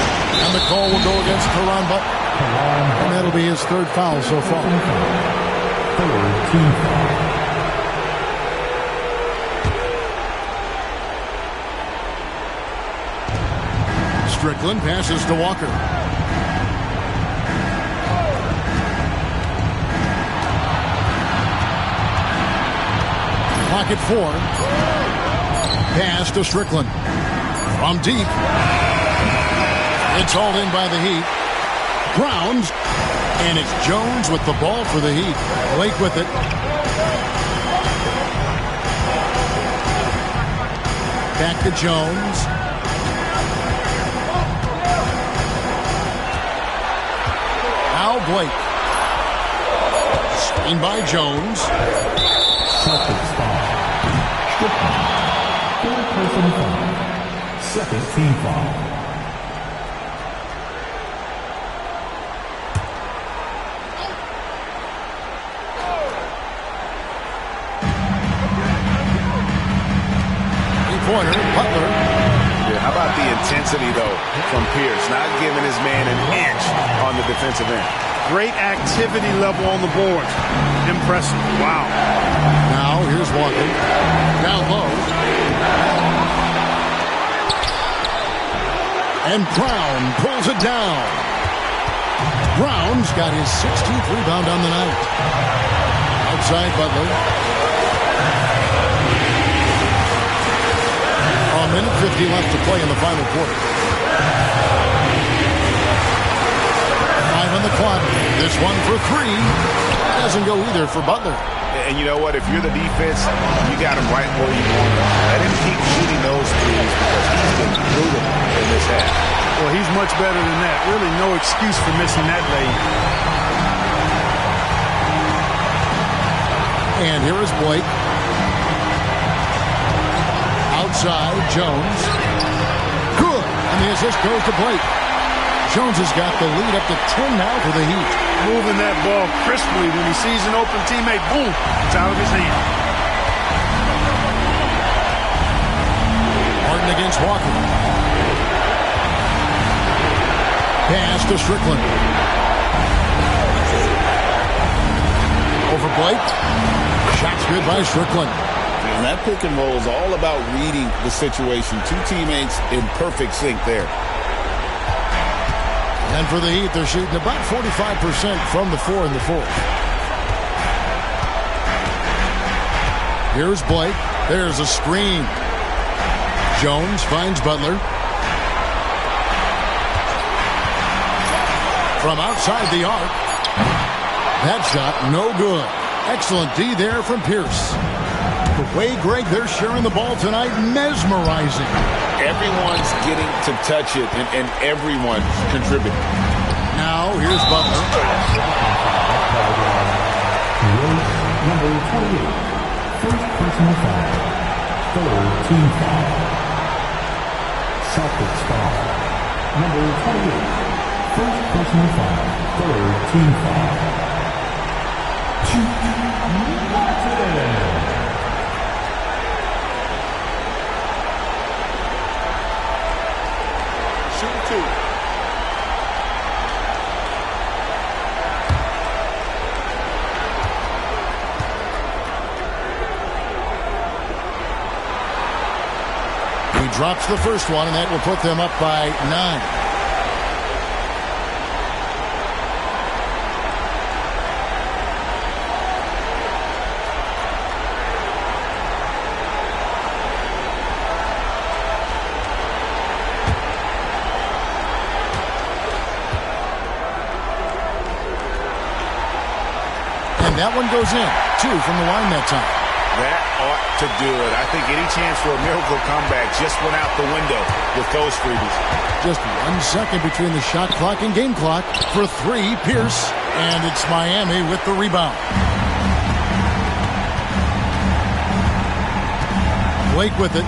And the call will go against Caron Butler. And that'll be his third foul so far. Third team foul. Strickland passes to Walker. Pocket 4. Pass to Strickland. From deep. It's hauled in by the Heat. Browns. And it's Jones with the ball for the Heat. Blake with it. Back to Jones. Now Blake. Screen by Jones. Celtics foul. Strickland. Third person foul. Second team foul. Three-pointer, Butler. How about the intensity, though, from Pierce? Not giving his man an inch on the defensive end. Great activity level on the board. Impressive. Wow. Now, here's Walker. Down low. And Brown pulls it down. Brown's got his 16th rebound on the night. Outside Butler. A minute 50 left to play in the final quarter. 5 on the clock. This one for 3. Doesn't go either for Butler. And you know what? If you're the defense, you got him right where you want him. Let him keep shooting those threes because he's been brutal in this half. Well, he's much better than that. Really no excuse for missing that lane. And here is Blake. Outside, Jones. Good. And the assist goes to Blake. Jones has got the lead up to 10 now for the Heat. Moving that ball crisply when he sees an open teammate. Boom. It's out of his hand. Martin against Walker. Pass to Strickland. Over Blake. Shot's good by Strickland. And that pick and roll is all about reading the situation. Two teammates in perfect sync there. And for the Heat, they're shooting about 45% from the 4 in the fourth. Here's Blake. There's a screen. Jones finds Butler. From outside the arc. That shot, no good. Excellent D there from Pierce. The way, Greg, they're sharing the ball tonight, mesmerizing. Everyone's getting to touch it, and everyone's contributing. Now, here's Butler. Number 28. First personal foul. Third team foul. Celtics foul. Number 28. First personal foul. Third team foul. Martin. Shoot 2. He drops the first one, and that will put them up by 9. And that one goes in. 2 from the line that time. That ought to do it. I think any chance for a miracle comeback just went out the window with those freebies. Just 1 second between the shot clock and game clock. For 3, Pierce. And it's Miami with the rebound. Blake with it.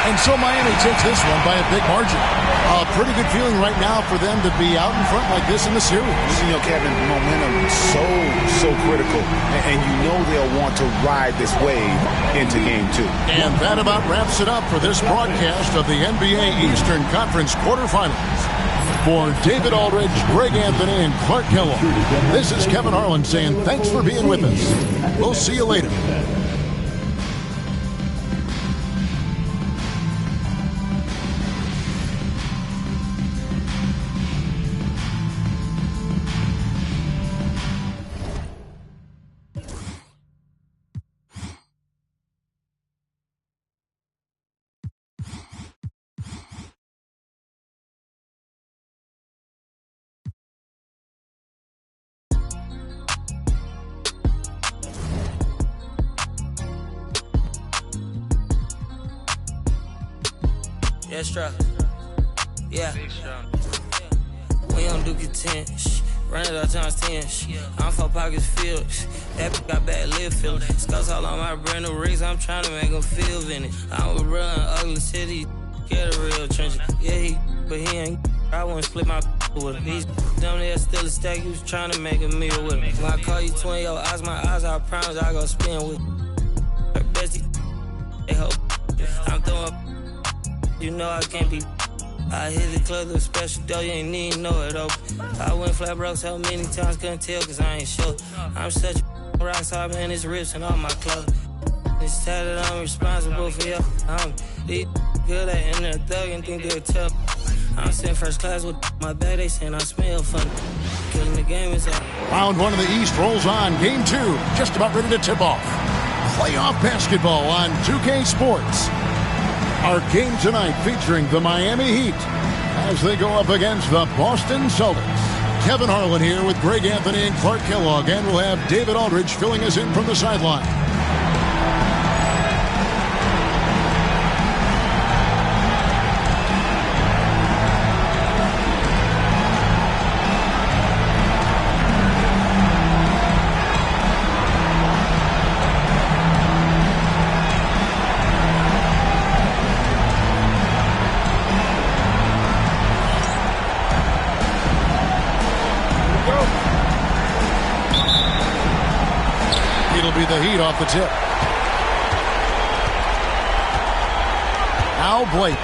And so Miami takes this one by a big margin. A pretty good feeling right now for them to be out in front like this in the series. You know, Kevin, momentum is so critical. And you know they'll want to ride this wave into game 2. And that about wraps it up for this broadcast of the NBA Eastern Conference quarterfinals. For David Aldridge, Greg Anthony, and Clark Kellogg, this is Kevin Harlan saying thanks for being with us. We'll see you later. Yeah, strap. Yeah. We don't do content. Run it all times 10. I'm 4 pockets filled. That bitch got bad lip feeling. Scouts all on my brand new rigs. I'm trying to make them feel in it. I'm a real ugly city. Get a real trench. Yeah, but he ain't. I wouldn't split my with him. He's dumb there, still a stack. He was trying to make a meal with him. When I call you twin, your eyes, my eyes, I promise I go spin with her bestie. They hope. I'm throwing. You know I can't be. I hit the club with a special dough, you ain't even know it open. I went flat broke so many times, couldn't tell cause I ain't sure. I'm such a rock star, man, it's rips and all my clothes. It's tatted, I'm responsible for y'all. I'm good at in the thug and think they're tough. I'm sitting first class with my bag, they saying I smell funny. Killing the game is up. Round 1 of the East rolls on. Game 2, just about ready to tip off. Playoff basketball on 2K Sports. Our game tonight featuring the Miami Heat as they go up against the Boston Celtics. Kevin Harlan here with Greg Anthony and Clark Kellogg, and we'll have David Aldridge filling us in from the sideline. The Heat off the tip. Now Blake.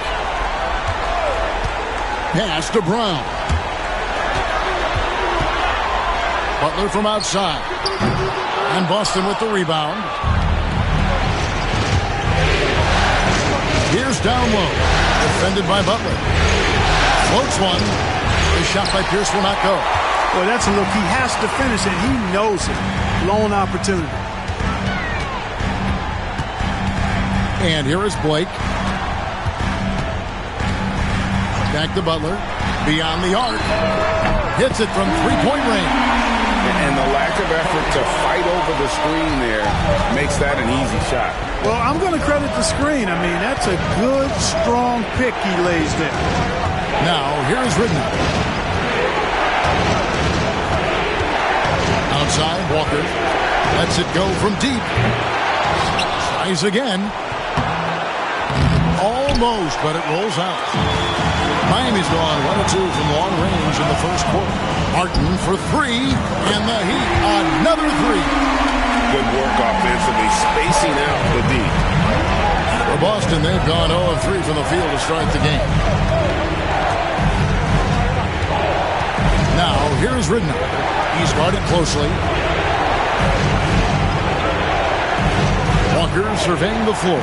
Pass to Brown. Butler from outside. And Boston with the rebound. Here's down low. Defended by Butler. Floats one. The shot by Pierce will not go. Boy, that's a look. He has to finish it. He knows it. Lone opportunity. And here is Blake. Back to Butler. Beyond the arc. Hits it from three-point range. And the lack of effort to fight over the screen there makes that an easy shot. Well, I'm going to credit the screen. I mean, that's a good, strong pick he lays there. Now, here is Ridnour. Outside, Walker. Lets it go from deep. Tries again. Almost, but it rolls out. Miami's gone 1-2 from long range in the first quarter. Martin for three, and the Heat another three. Good work offensively, spacing out the D. For Boston, they've gone 0 of 3 from the field to start the game. Now, here's Ridnour. He's guarded closely. Walker surveying the floor.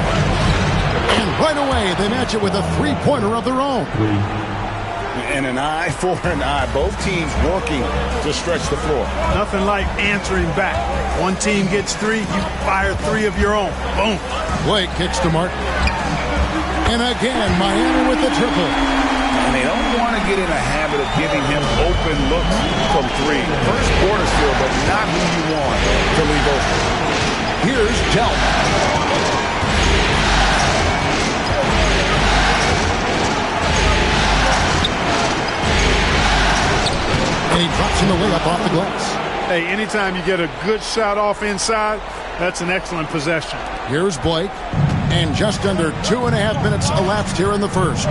And right away, they match it with a three-pointer of their own. And an eye for an eye. Both teams working to stretch the floor. Nothing like answering back. One team gets three, you fire three of your own. Boom. Blake kicks to Martin. And again, Miami with the triple. And they don't want to get in a habit of giving him open looks from three. First quarter still, but not who you want to leave open. Here's Delp. And he drops him away up off the glass. Hey, anytime you get a good shot off inside, that's an excellent possession. Here's Blake. And just under 2.5 minutes elapsed here in the first.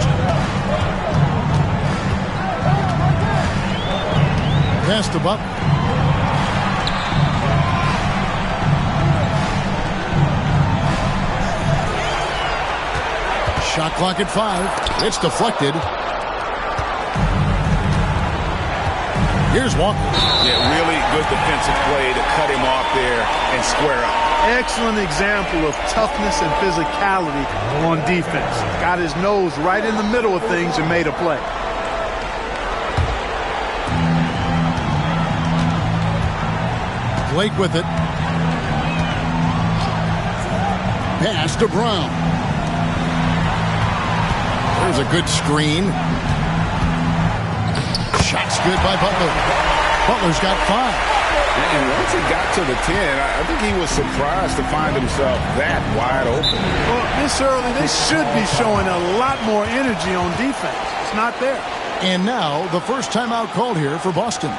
Pass to Buck. Shot clock at 5. It's deflected. Here's Walker. Yeah, really good defensive play to cut him off there and square up. Excellent example of toughness and physicality on defense. Got his nose right in the middle of things and made a play. Blake with it. Pass to Brown. There's a good screen. Shot's good by Butler. Butler's got 5. And once he got to the 10, I think he was surprised to find himself that wide open. Well, this early, they should be showing a lot more energy on defense. It's not there. And now the first timeout called here for Boston.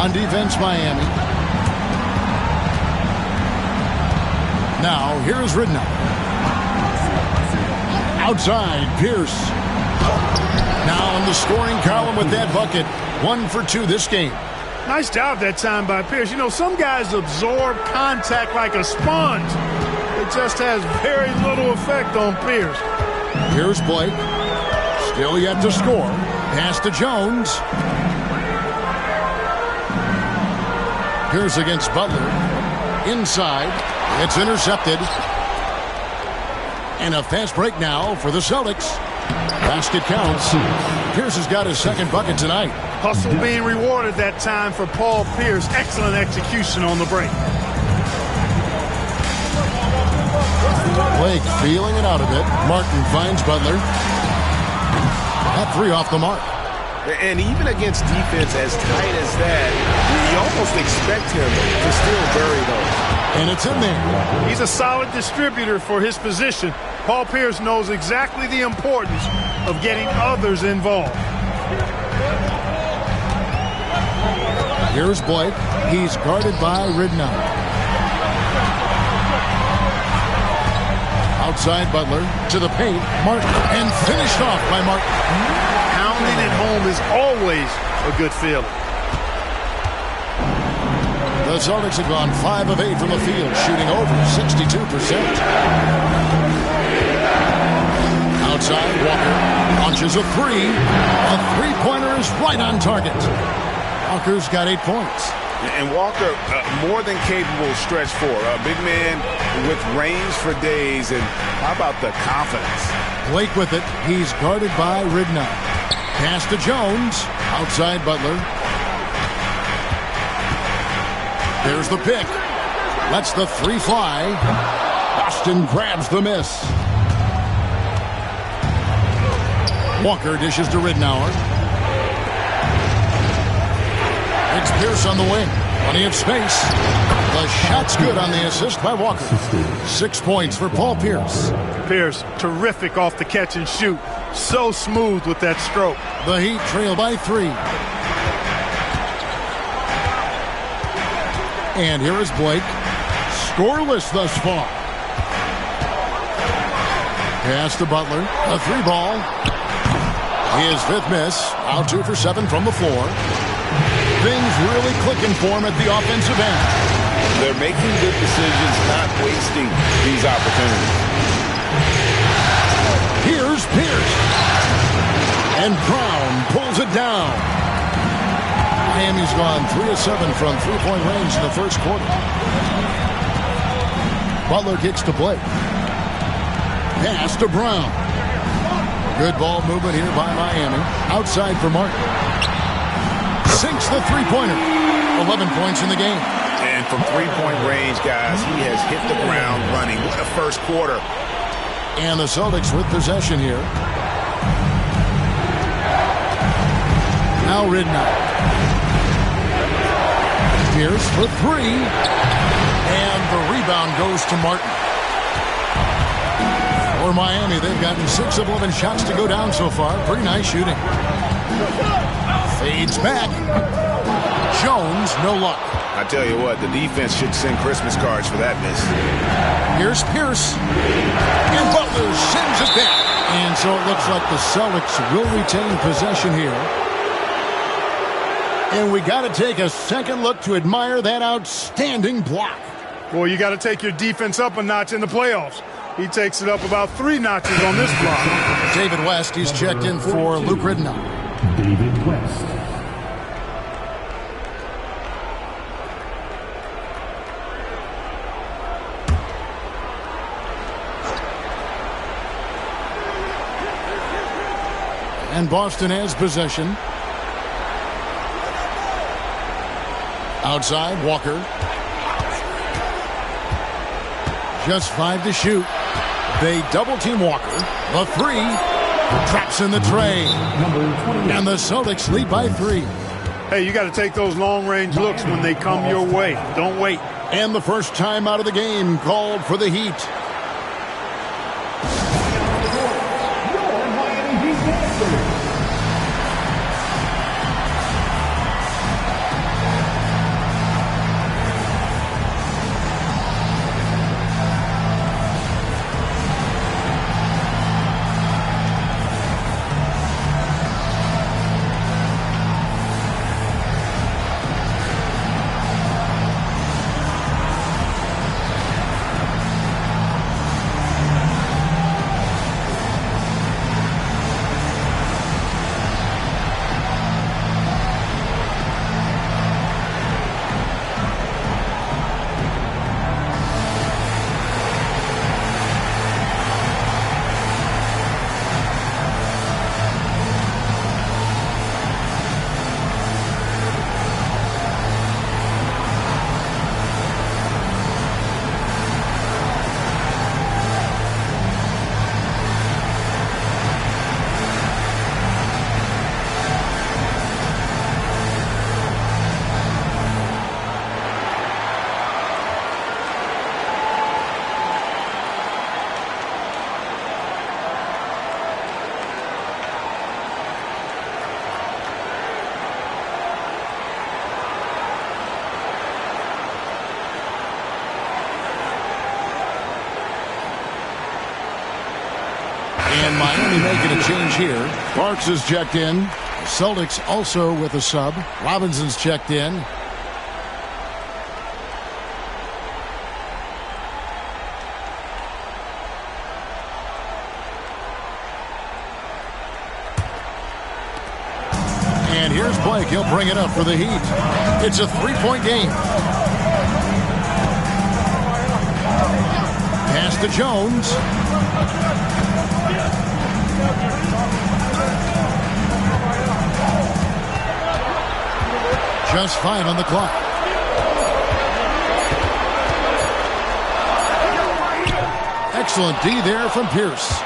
On defense, Miami. Now, here's Ridnour. Outside, Pierce. Now in the scoring column with that bucket. 1 for 2 this game. Nice job that time by Pierce. You know, some guys absorb contact like a sponge. It just has very little effect on Pierce. Here's Blake. Still yet to score. Pass to Jones. Pierce against Butler. Inside. It's intercepted. And a fast break now for the Celtics. Basket counts. Pierce has got his second bucket tonight. Hustle being rewarded that time for Paul Pierce. Excellent execution on the break. Blake feeling it out a bit. Martin finds Butler. That 3 off the mark. And even against defense as tight as that, you almost expect him to still bury those. And it's in there. He's a solid distributor for his position. Paul Pierce knows exactly the importance of getting others involved. Here's Blake. He's guarded by Ridnour. Outside Butler to the paint. Martin. And finished off by Martin. Pounding it home is always a good feeling. The Celtics have gone 5 of 8 from the field, shooting over 62%. Outside, Walker launches a 3. A three-pointer is right on target. Walker's got 8 points. And Walker, more than capable stretch 4. A big man with range for days. And how about the confidence? Blake with it. He's guarded by Ridnour. Pass to Jones. Outside Butler. There's the pick. Lets the 3 fly. Boston grabs the miss. Walker dishes to Ridnour. It's Pierce on the wing. Plenty of space. The shot's good on the assist by Walker. 6 points for Paul Pierce. Pierce, terrific off the catch and shoot. So smooth with that stroke. The Heat trail by 3. And here is Blake. Scoreless thus far. Pass to Butler. A 3-ball. His 5th miss. Out 2 for 7 from the floor. Things really clicking for him at the offensive end. They're making good decisions, not wasting these opportunities. Here's Pierce. And Brown pulls it down. Miami's gone 3 of 7 from 3-point range in the first quarter. Butler kicks to Blake. Pass to Brown. Good ball movement here by Miami. Outside for Martin. Sinks the 3-pointer. 11 points in the game. And from 3-point range, guys, he has hit the ground running. What a first quarter. And the Celtics with possession here. Now Ridnour. Pierce for 3. And the rebound goes to Martin. For Miami, they've gotten 6 of 11 shots to go down so far. Pretty nice shooting. Fades back. Jones, no luck. I tell you what, the defense should send Christmas cards for that miss. Here's Pierce. And Butler sends it back. And so it looks like the Celtics will retain possession here. And we got to take a second look to admire that outstanding block. Boy, you got to take your defense up a notch in the playoffs. He takes it up about 3 notches on this block. David West, he's checked in for Luke Ridnour. David West. And Boston has possession. Outside, Walker. Just 5 to shoot. They double-team Walker. The 3 drops in the tray. And the Celtics lead by 3. Hey, you got to take those long-range looks when they come your way. Don't wait. And the first time out of the game called for the Heat. And Miami making a change here. Parks is checked in. The Celtics also with a sub. Robinson's checked in. And here's Blake. He'll bring it up for the Heat. It's a three-point game. Pass to Jones. Just 5 on the clock. Excellent D there from Pierce.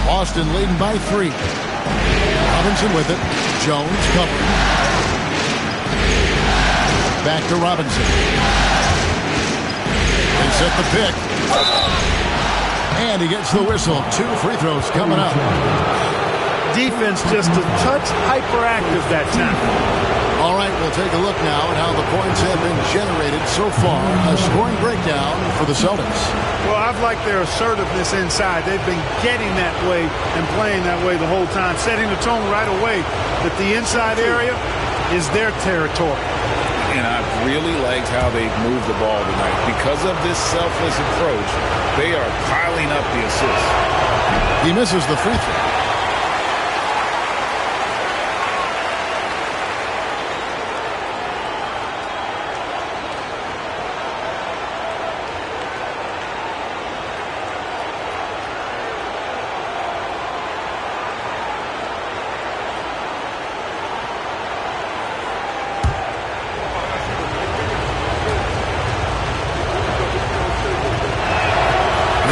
Boston leading by 3. Robinson with it. Jones covering. Back to Robinson. They set the pick. And he gets the whistle. 2 free throws coming up. Defense just a touch hyperactive that time. All right, we'll take a look now at how the points have been generated so far. A scoring breakdown for the Celtics. Well, I've liked their assertiveness inside. They've been getting that way and playing that way the whole time, setting the tone right away that the inside area is their territory. And I've really liked how they've moved the ball tonight. Because of this selfless approach, they are piling up the assists. He misses the free throw.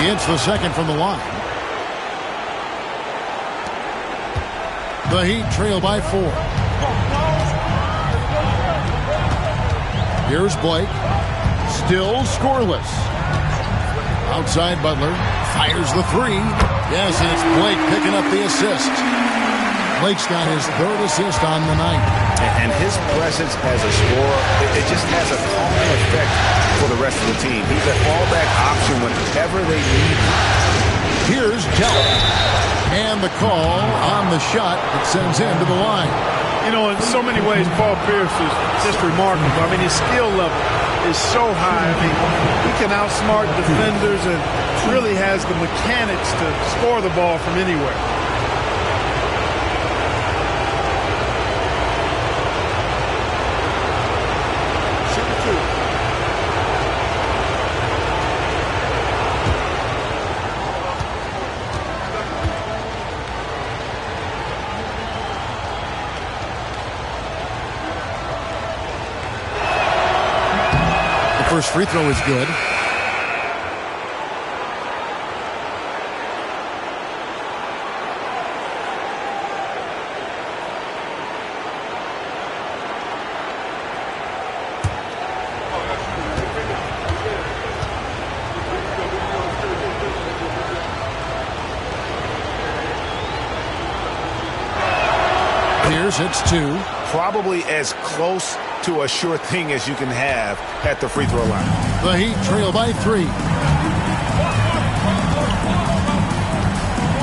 He hits the second from the line. The Heat trail by 4. Here's Blake. Still scoreless. Outside Butler. Fires the 3. Yes, and it's Blake picking up the assist. Blake's got his 3rd assist on the night. And his presence as a scorer, it just has a calming effect for the rest of the team. He's a fallback option whenever they need him. Here's Keller. And the call on the shot that sends him to the line. You know, in so many ways, Paul Pierce is just remarkable. I mean, his skill level is so high. I mean, he can outsmart defenders and really has the mechanics to score the ball from anywhere. First free throw is good. Pierce hits 2. Probably as close to a sure thing as you can have at the free throw line. The Heat trail by 3.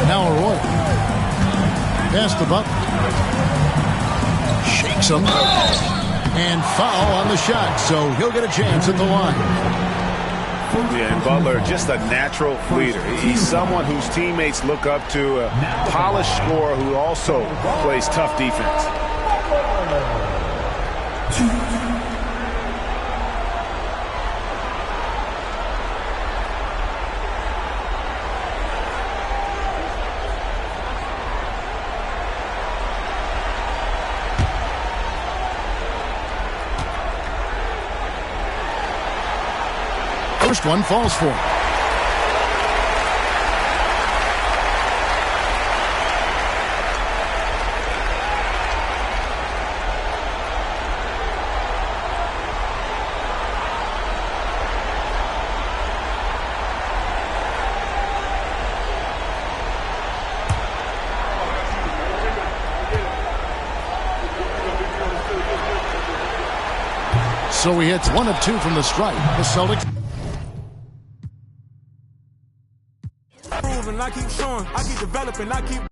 Now Arroyo. Pass to Butler. Shakes him. And foul on the shot, so he'll get a chance at the line. Yeah, and Butler, just a natural leader. He's someone whose teammates look up to, a polished scorer who also plays tough defense. First one falls for him. So he hits 1 of 2 from the stripe. The Celtics. improving, I keep showing, I keep developing, I keep